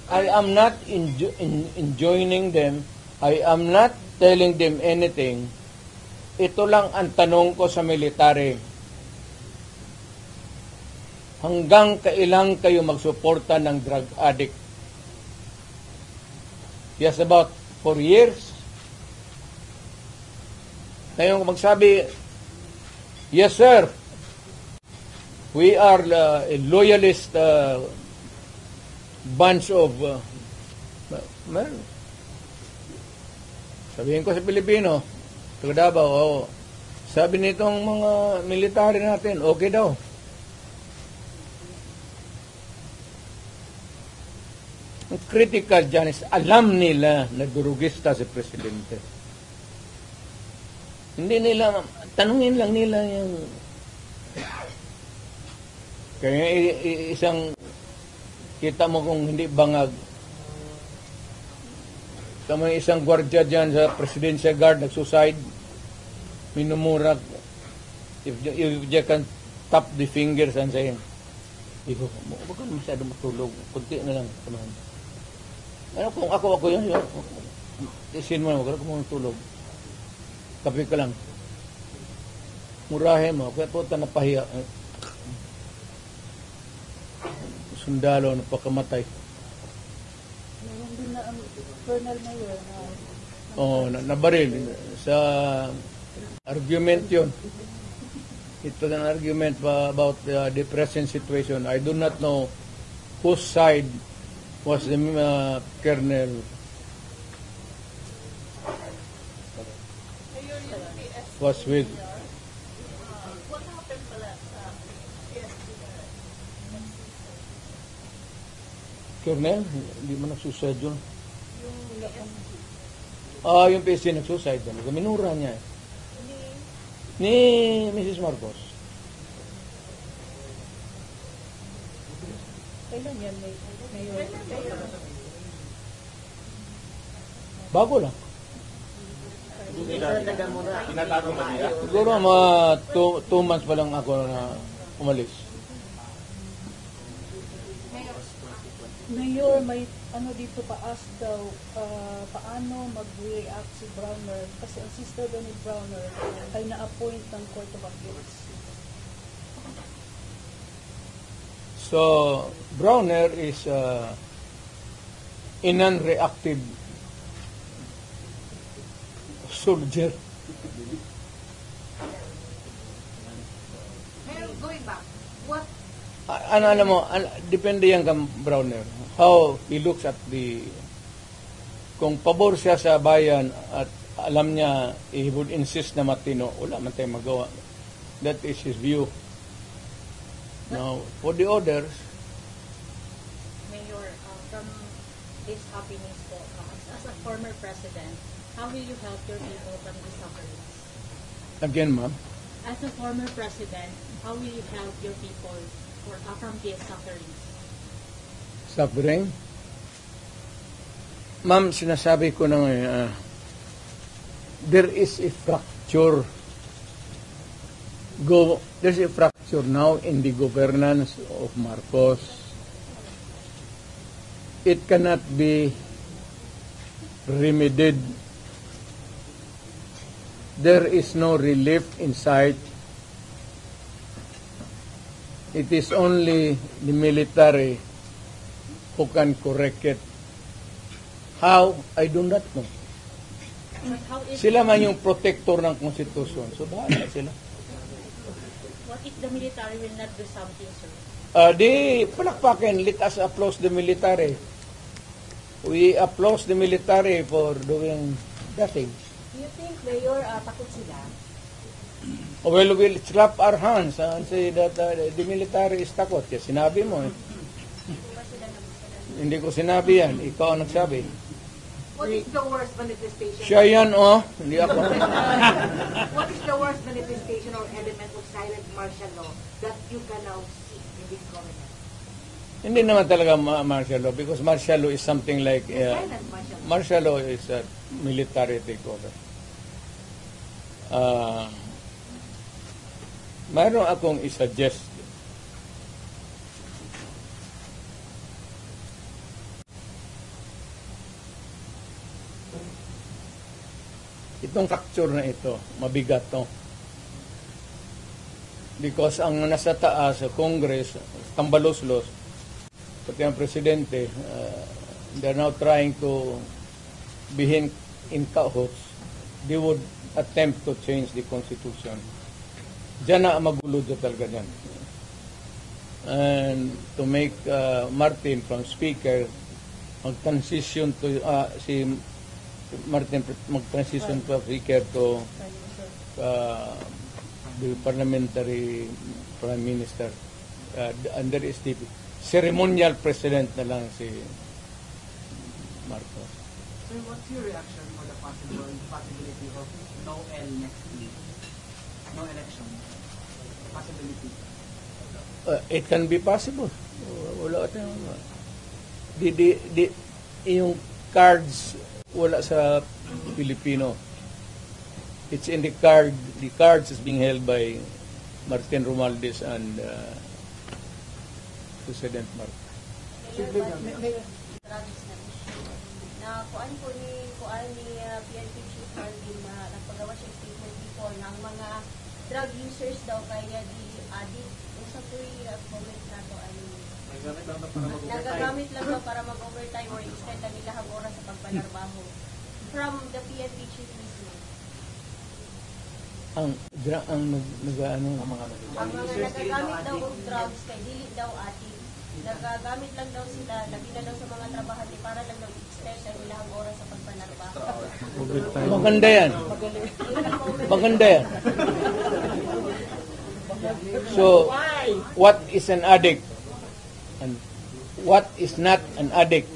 I am not enjoining them. I am not telling them anything. Ito lang ang tanong ko sa military. Hanggang kailan kayo magsuporta ng drug addict? Yes, about 4 years. Ngayon magsabi, yes sir, we are a loyalist bunch of sabihin ko sa Pilipino, taga Davao, Sabi nitong mga military natin, okay daw. Ang critical dyan is alam nila na durugista si Presidente. Hindi nila, tanungin lang nila yung kaya isang kita mo kung hindi bangag. Tama isang gwardiya dyan sa Presidential Guard nagsuicide, minumura. If you can tap the fingers and say, Iko, huwag ka masyado matulog. Kunti na lang. Ano kung ako yun, isin mo na, huwag ka muna tulog. Kape ka lang. Murahin mo, kaya po ito napahiya. Sundalo, napakamatay. Meron din na ang Colonel Mayor na Oo, nabaril. Sa argument yun. It was an argument about the present situation. I do not know whose side was the Colonel. Was with. What happened pala sa Colonel? Hindi mo nagsuicide yun. Yung PSG nagsuicide yun. Minura niya. Ni Mrs. Marcos. kailan yan, Mayor? Bago lang. Siguro mga 2 months pa lang ako na umalis. Mayor, may ano dito pa-ask daw, paano mag-react si Browner kasi ang sister daw ni Browner ay na-appoint ng Court of Appeals. So, Browner is a non-reactive soldier. Mayor, going back, what Alam mo, depende yan kang Browner. How he looks at the... Kung pabor siya sa bayan at alam niya, he would insist na matino, wala man tayong magawa. That is his view. Now, for the others, Mayor, from this happenings po, as a former president, how will you help your people from the sufferings? again, ma'am, As a former president, how will you help your people from these sufferings? suffering. Ma'am, sinasabi ko na ngayon, there is a fracture. There's a fracture now in the governance of Marcos. It cannot be remedied. There is no relief in sight. It is only the military who can correct it. How? I do not know. How is, Sila man yung protector ng konstitusyon. So, bahala sila. what if the military will not do something, sir? Di palakpakin, let us applaud the military. We applaud the military for doing nothing. Do you think, Mayor, takot sila? Well, we'll slap our hands and say that the military is takot. Kaya sinabi mo eh. Hindi ko sinabi yan. Ikaw ang nagsabi. what is the worst manifestation? Siya yan, oh. Hindi ako. What is the worst manifestation or element of silent martial law that you can now see in this government? Hindi naman talaga martial law because martial law is something like Silent martial law. martial law is a military takeover. Mayroon akong i-suggest. Itong fracture na ito, mabigat to. Because ang nasa taas sa Congress, tambalos-los, pati ang presidente, they're now trying to be in cahoots. They would attempt to change the Constitution. Diyan na magulo talaga dyan. And to make Martin from Speaker mag-transition to Martin mag-transition to Speaker to the parliamentary prime minister. Under STP. Ceremonial president na lang si Marcos. Sir, what's your reaction for the possibility of no L next week? No election? Possibility? It can be possible. Wala yung cards wala sa Filipino. It's in the card. The cards is being held by Martin Romualdez and President Marcos. Na kuan po ni PNP Chief Marvin na nagpagawa siya statement before ng mga drug users daw kaya di addict. Usa po yung comment na to ay nagagamit lang daw para mag-overtime or extend ang ilang oras sa pagpanarbaho. From the PNP Chief mismo. Ang nagagamit daw ng drugs kay dili daw addict. Nagagamit lang daw sila, labi na daw sa mga trabahante para lang daw extend ang ilang oras sa pagpanarbaho. Maganda yan. Maganda yan. So, what is an addict? And what is not an addict?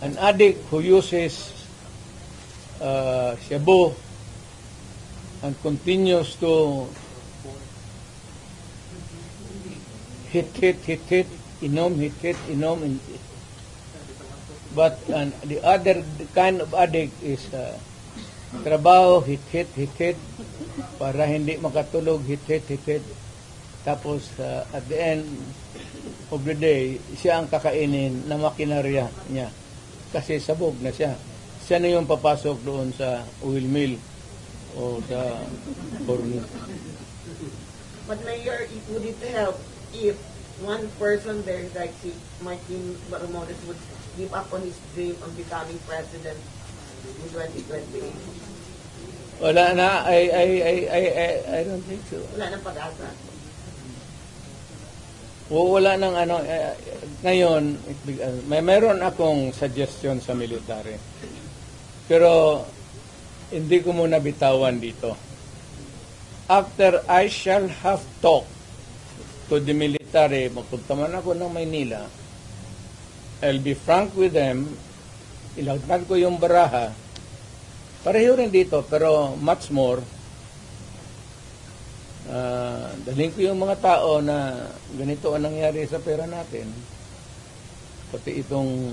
An addict who uses shabu and continues to hit, inom. But the other kind of addict is trabaho, hit, para hindi makatulog, hit. Tapos at the end of the day, siya ang kakainin na makinarya niya. Kasi sabog na siya. Siya na yung papasok doon sa oil mill o sa corn. But Mayor, would it help if one person there, like si Martin Romualdez, would give up on his dream of becoming president in 2028? Wala na. I don't think so. Wala nang pag-asa. Wala nang ano. Ngayon, meron akong suggestion sa military. Pero hindi ko muna bitawan dito. After I shall have talked to the military, magpunta man ako ng Maynila, I'll be frank with them, ilagdag ko yung baraha, pareho rin dito, pero much more, dalhin ko yung mga tao na ganito ang nangyari sa pera natin, pati itong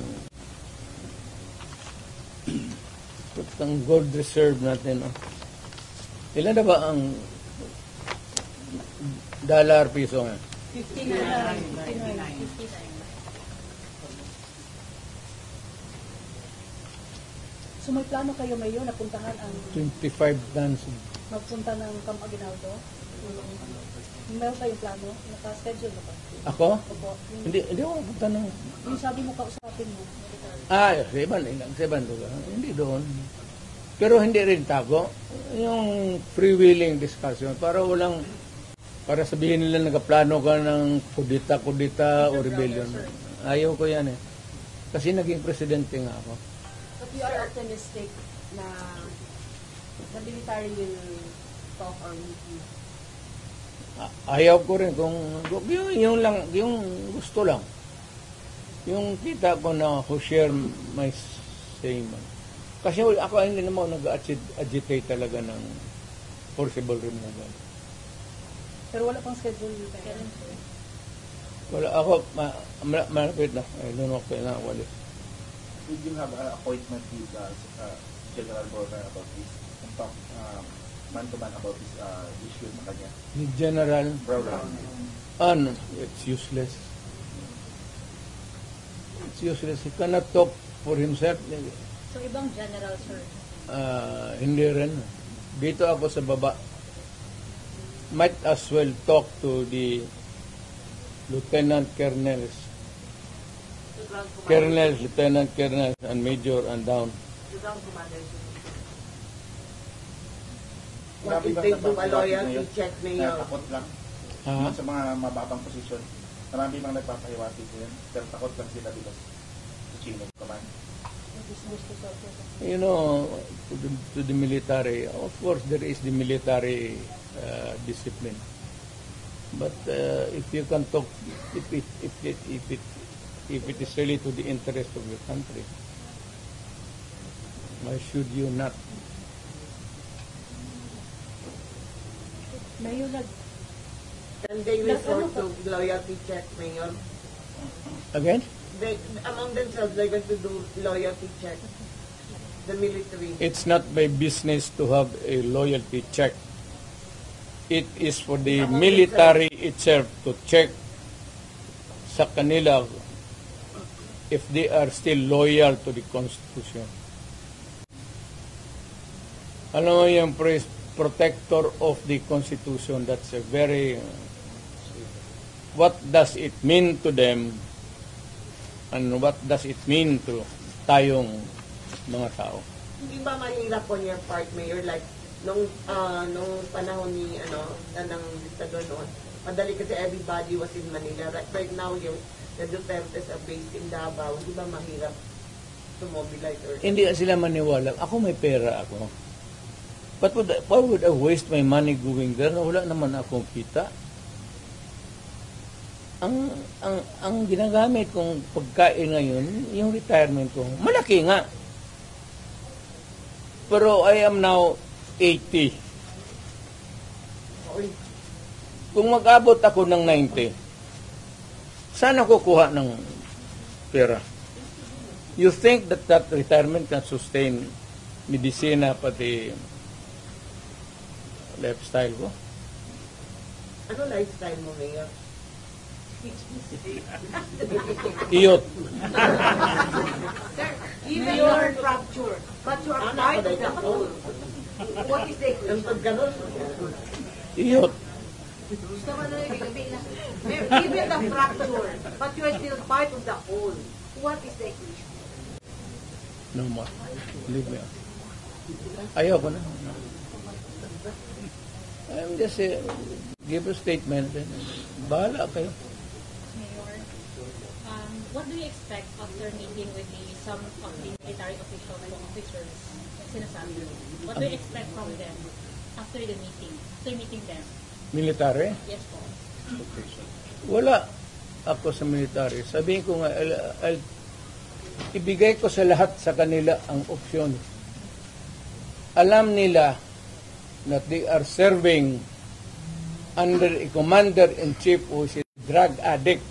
gold reserve natin. Ilan na ba ang dollar piso nga? 59. So may plano kayo ngayon na puntahan ang 25 tons. magpunta ng Camp Aguinaldo? Meron kayong plano? Naka-schedule na ba? Ako? Opo. Hindi ako punta ng... Yung sabi mo kausapin mo. Seban to. Hindi doon. Pero hindi rin tago. Yung freewheeling discussion, para sabihin nila nagaplano ka ng kudita o rebellion. Ayaw ko yan eh. Kasi naging presidente nga ako. But you are optimistic na the military will talk or meet you? Ayaw ko rin kung yung gusto lang. Yung kita ko na who share my same. Kasi ako hindi naman nag-agitate talaga ng forcible removal. Pero wala pang schedule. Wala ako, malapit na. I don't know kung na wala. Did you have an appointment with General Borda about this? And talk man-to-man about this issue sa kanya? Ni General Borda. It's useless. It's useless. He cannot talk for himself. So ibang general, sir? Hindi rin. Dito ako sa baba. Might as well talk to the lieutenant colonels, lieutenant colonels, and major and down. What if they do a loyalty check, Mayor? Takot lang. Sa mga mababang posisyon. Marami mang nagpapahiwati ko yan. Pero takot lang sila because the chain of command. gusto sa You know, to the military, of course there is the military discipline. But if you can talk, if it is really to the interest of your country, why should you not? Mayor, And they resort to loyalty check, Mayor. Again? They, among themselves, they're going to do loyalty check. The military. It's not my business to have a loyalty check. It is for the military itself to check sa kanila if they are still loyal to the Constitution. Ano yung protector of the Constitution? That's a very... what does it mean to them and what does it mean to tayong mga tao? Hindi ba mahirap on your part, Mayor? Like, nung panahon ni, ng diktador noon, madali kasi everybody was in Manila. Right now, the Dutertes are based in Davao. Hindi ba mahirap to mobilize? Or... Hindi sila maniwala. Ako may pera ako. But why would I waste my money going there? Wala naman akong kita. Ang ginagamit kong pagkain ngayon, yung retirement ko, malaki nga. Pero I am now 80. Kung mag-abot ako ng 90, saan ako kuha ng pera? You think that retirement can sustain medisina pati lifestyle ko? Ano lifestyle mo, Mayor? Iyot. Sir, even your fracture, but you are part of the whole. What is the equation? Iyot. Gusto mo na yung sabihin na, even the fracture, but you are still part of the whole. What is the equation? No more. Leave me out. Ayaw ko na. I'm just give a statement. Bahala kayo. Mayor, what do you expect after meeting with some of the military officials and officers? Sinasabi. What do you expect from them after the meeting? After meeting them? Military? Yes po. Wala ako sa military. Sabihin ko nga, ibigay ko sa lahat sa kanila ang opsyon. Alam nila that they are serving under a commander-in-chief who is a drug addict,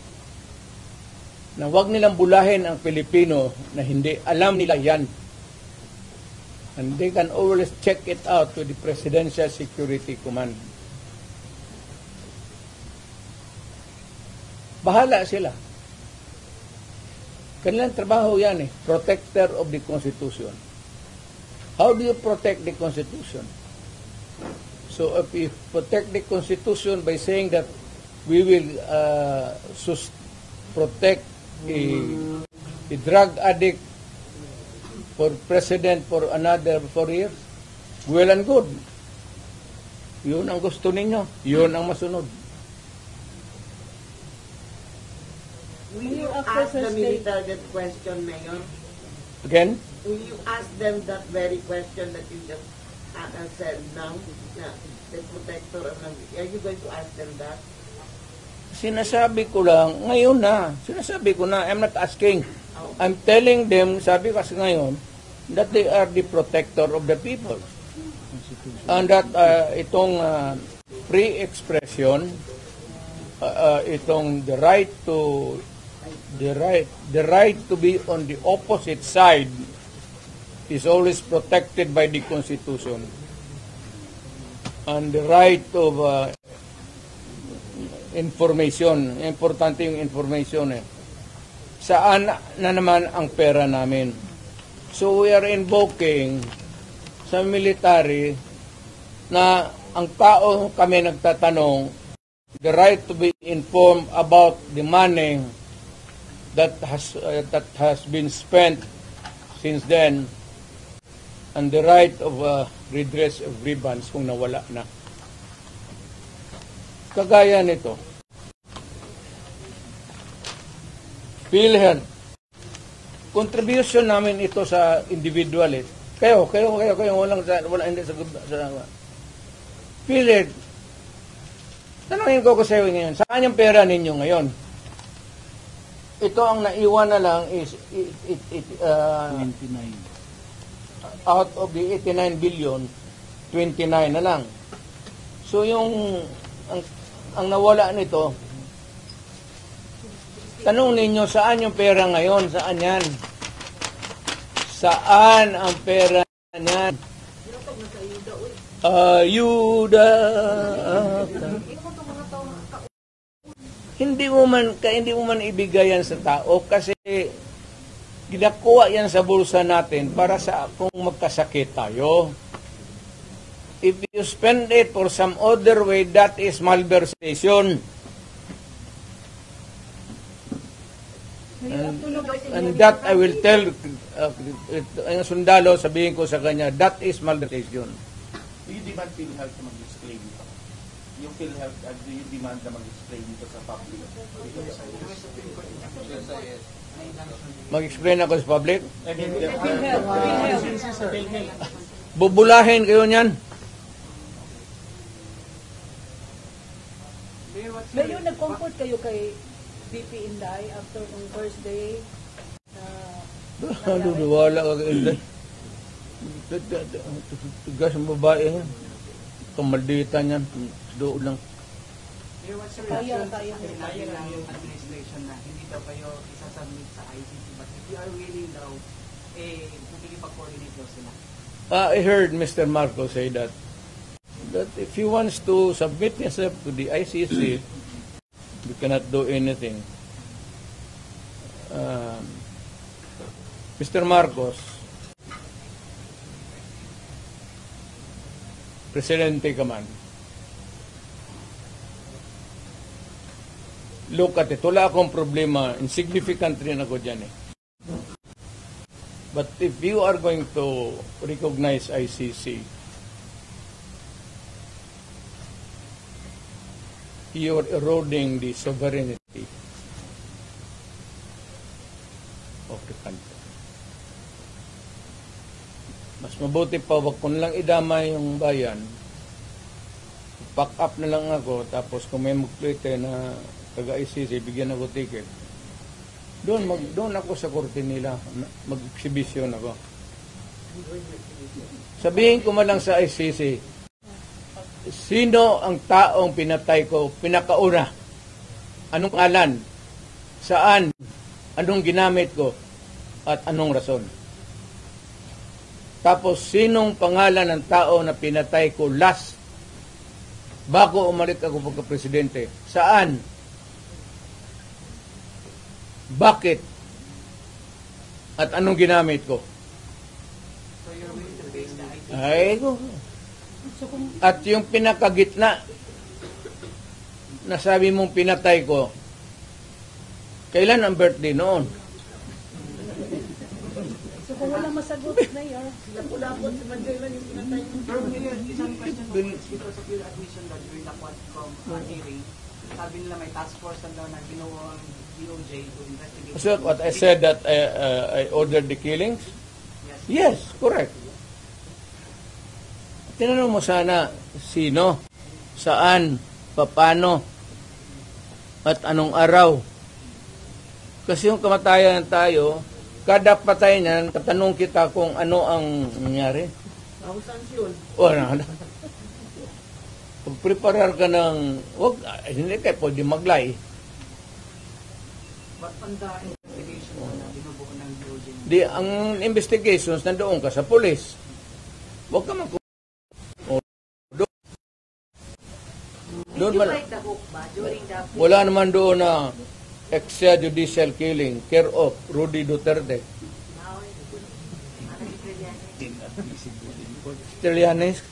na wag nilang bulahin ang Pilipino na hindi. Alam nila yan. And they can always check it out to the Presidential Security Command. Bahala sila. Kanilang trabaho yan protector of the Constitution. How do you protect the Constitution? So if we protect the Constitution by saying that we will protect a drug addict for president for another 4 years, well and good. Yun ang gusto ninyo. Yun ang masunod. Will you ask the military that question, Mayor? Again? Will you ask them that very question that you just said now? The protector of are you going to ask them that? Sinasabi ko lang, ngayon na. Sinasabi ko na, I'm not asking. I'm telling them, sabi kasi ngayon, that they are the protector of the people. And that itong free expression, itong the right to be on the opposite side is always protected by the Constitution. And the right of information, importante yung information Saan na naman ang pera namin? So we are invoking sa military na ang tao kami nagtatanong, the right to be informed about the money that has been spent since then, and the right of redress of grievance kung nawala na. Kagaya nito, PhilHealth, contribution namin ito sa individual eh. Kayo, wala hindi sa Philip, tanongin ko sa iyo ngayon, saan yung pera ninyo ngayon? Ito ang naiwan na lang is 29. out of the 89 billion, 29 na lang. So yung ang nawala nito, tanong ninyo saan yung pera ngayon? Saan yan? Saan ang pera niyan? Ayuda. Hindi mo man ibigay yan sa tao kasi ginakuha yan sa bulsa natin para sa kung magkasakit tayo. If you spend it for some other way, that is malversation. And that I will tell ang sundalo, sabihin ko sa kanya, that is malversation. Do you demand PhilHealth na mag-explain dito? Yung PhilHealth, do you demand na mag-explain dito sa public? Mag-explain ako sa public? Bubulahin kayo niyan. Ngayon, nag-comfort kayo kay VP Inday after on Thursday na Wala ka kay Inday. Tugas ng babae yan. Kamalditan yan. Doon lang. What's your Kaya reaction sa yung administration na hindi daw kayo isasubmit sa ICC, but if you are willing daw, makikipag-coordinate daw sila? I heard Mr. Marcos say that if he wants to submit himself to the ICC, we cannot do anything. Mr. Marcos, Presidente ka man, look at it. Wala akong problema. Insignificant rin ako dyan eh. But if you are going to recognize ICC, you are eroding the sovereignty of the country. Mas mabuti pa, wag ko lang idamay yung bayan. Pack up na lang ako, tapos kung may magplite na taga-ICC, bigyan ako ticket. Doon ako sa korte nila, mag-exhibition ako. Sabihin ko man lang sa ICC, sino ang taong pinatay ko, pinakauna? Anong kalan? Saan? Anong ginamit ko? At anong rason? Tapos, sinong pangalan ng tao na pinatay ko last bago umalit ako pagka-presidente? Saan? Bakit? At anong ginamit ko? So you're willing to face the ICC? Ay, ko. At yung pinakagitna, nasabi mong pinatay ko, kailan ang birthday noon? So kung walang masagot, Mayor, Lapot-lapot si Mandela yung pinatay mo. Pero Mayor, isang question po, because of your admission that during the Quadcom hearing, sabi nila may task force na daw na ginawa ang DOJ to investigate. So what I said that I ordered the killings? Yes, correct. Tinanong mo sana sino, saan, paano, at anong araw. Kasi yung kamatayan tayo, kada patay niyan, katanong kita kung ano ang nangyari. Ako saan yun? Wala. Pag-preparar ka ng, hindi kayo pwede maglay. But on the investigation na binubuo ng DOJ, Ang investigations, nandoon ka sa police. Huwag ka Did you write the book ba during the... wala naman doon na extrajudicial killing, care of Rudy Duterte. Trillanes,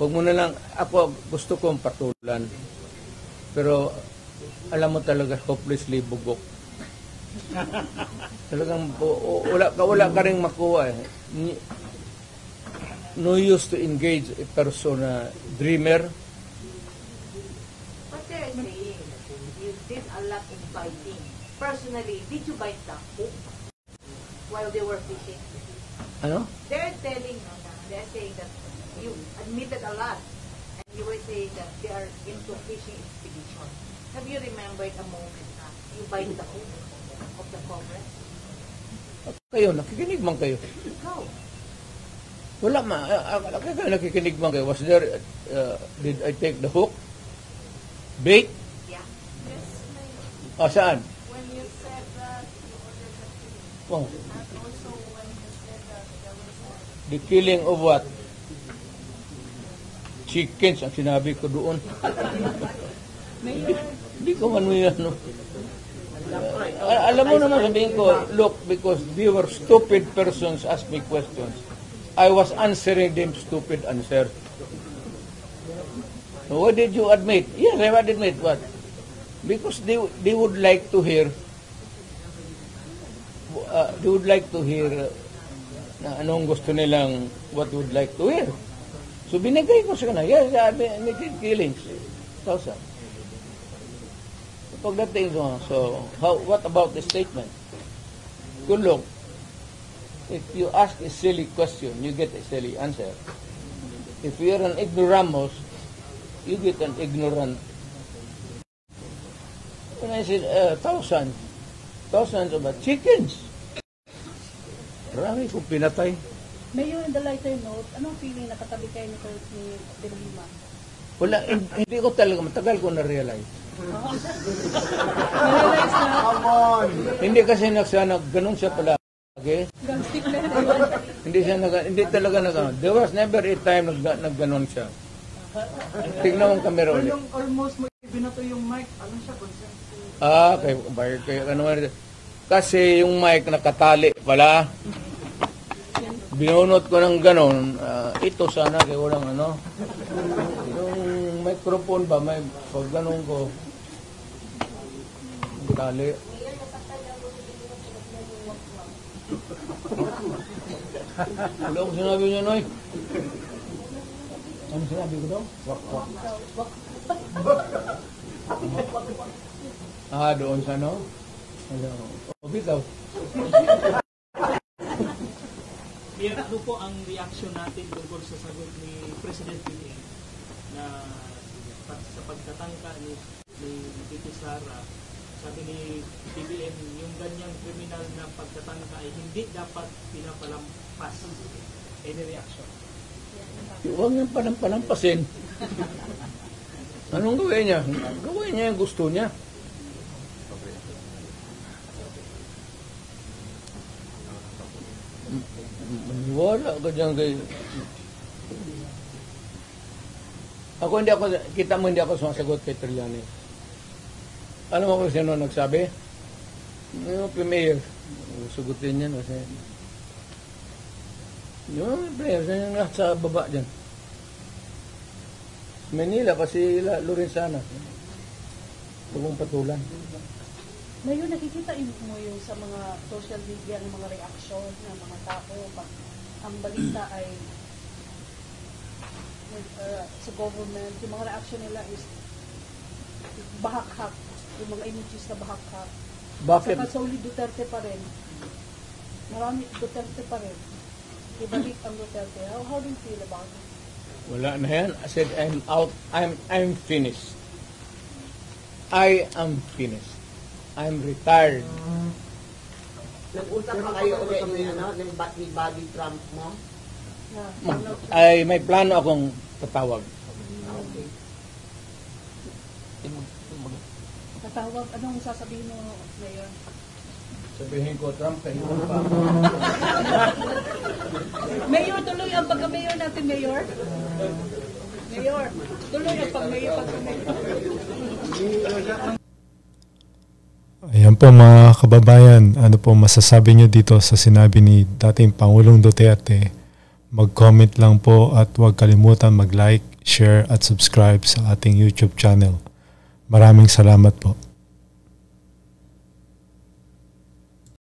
huwag mo na lang, ako gusto kong patulan. Pero alam mo talaga, hopelessly bugok. Talagang wala ka rin makuha eh. No use to engage a person na dreamer. But they're saying you did a lot in biting. Personally, did you bite the book? while they were fishing? Ano? They're telling, no, they're saying that you admitted a lot, and you were saying that they are into fishing expedition. Have you remembered a moment na you bite the hook of the Congress? Kayo, nakikinig man kayo. Ikaw. Wala kayo nakikinig man kayo. Was there, did I take the hook? Bait? Yeah. Yes, Mayor. Saan? When you said that you ordered the killing, Oh, and also when you said that there was the killing of what? Chickens, ang sinabi ko doon. Hindi ko man may ano. Alam mo naman sabihin ko, look, because they were stupid persons ask me questions. I was answering them stupid answer. So what did you admit? Yes, I would admit what? Because they would like to hear na anong gusto nilang what would like to hear. So binigay ko sa kanila, yes, I admitted killings. 1,000. Pagdating so what about the statement? Good look. If you ask a silly question, you get a silly answer. If you're an ignoramus, you get an ignorant. When I said thousands of chickens. Marami kong pinatay. Mayor, in the lighter note, anong feeling nakatabi kayo ni De Lima? Wala, hindi ko talaga, matagal ko na-realize. Na-realize na? Hindi kasi ganun siya pala. Okay? Gangstick na Hindi talaga there was never a time nagganon siya. Tignan mong camera ulit. Almost mo binato yung mic, ano siya, consent? Kasi yung mic nakatali pala. Binunot ko ng ganon, ito sana kaya walang ano. Yung microphone ba, may pag ganon ko, tali. Wala ko sinabi niya, Noy. Ano sinabi ko daw? Wak-wak. Doon sa ano? O, bitaw. Ano po ang reaction natin tungkol sa sagot ni President PBM na sa pagtatangka ni Titi Sara, sabi ni PBM, yung ganyang kriminal na pagtatangka ay hindi dapat pinapalampas. Any reaction? Huwag niyang palampasin. Anong gawin niya? Gawin niya yung gusto niya. Wala ka dyan kay... Kita mo hindi ako sumasagot kay Trillanes. Alam mo kung sino nagsabi? Yung premier. Sugutin niya kasi. Yung premier, yung nasa baba dyan. Manila, kasi Lorenzana. Tugong patulan. Ngayon, nakikita mo yung sa mga social media ng mga reaction ng mga tao. Ang balita ay sa government, yung mga reaction nila is bahak-hak. Yung mga images na bahak-hak. Bakit? Saka solid Duterte pa rin. Marami Duterte pa rin. Ibalik ang Duterte. How do you feel about it? Wala na yan. I said, I'm out. I'm finished. I am finished. I'm retired. Nag-usap pa kayo ulit ng body Trump mo? May plano akong tatawag. Okay. Tatawag, anong sasabihin mo, Mayor? Sabihin ko, Trump, kayo pa. Mayor, tuloy ang pagka-mayor natin, Mayor. Mayor, tuloy ang pag-mayor. Ayan po mga kababayan, ano po masasabi nyo dito sa sinabi ni dating Pangulong Duterte? Mag-comment lang po at huwag kalimutan mag-like, share at subscribe sa ating YouTube channel. Maraming salamat po.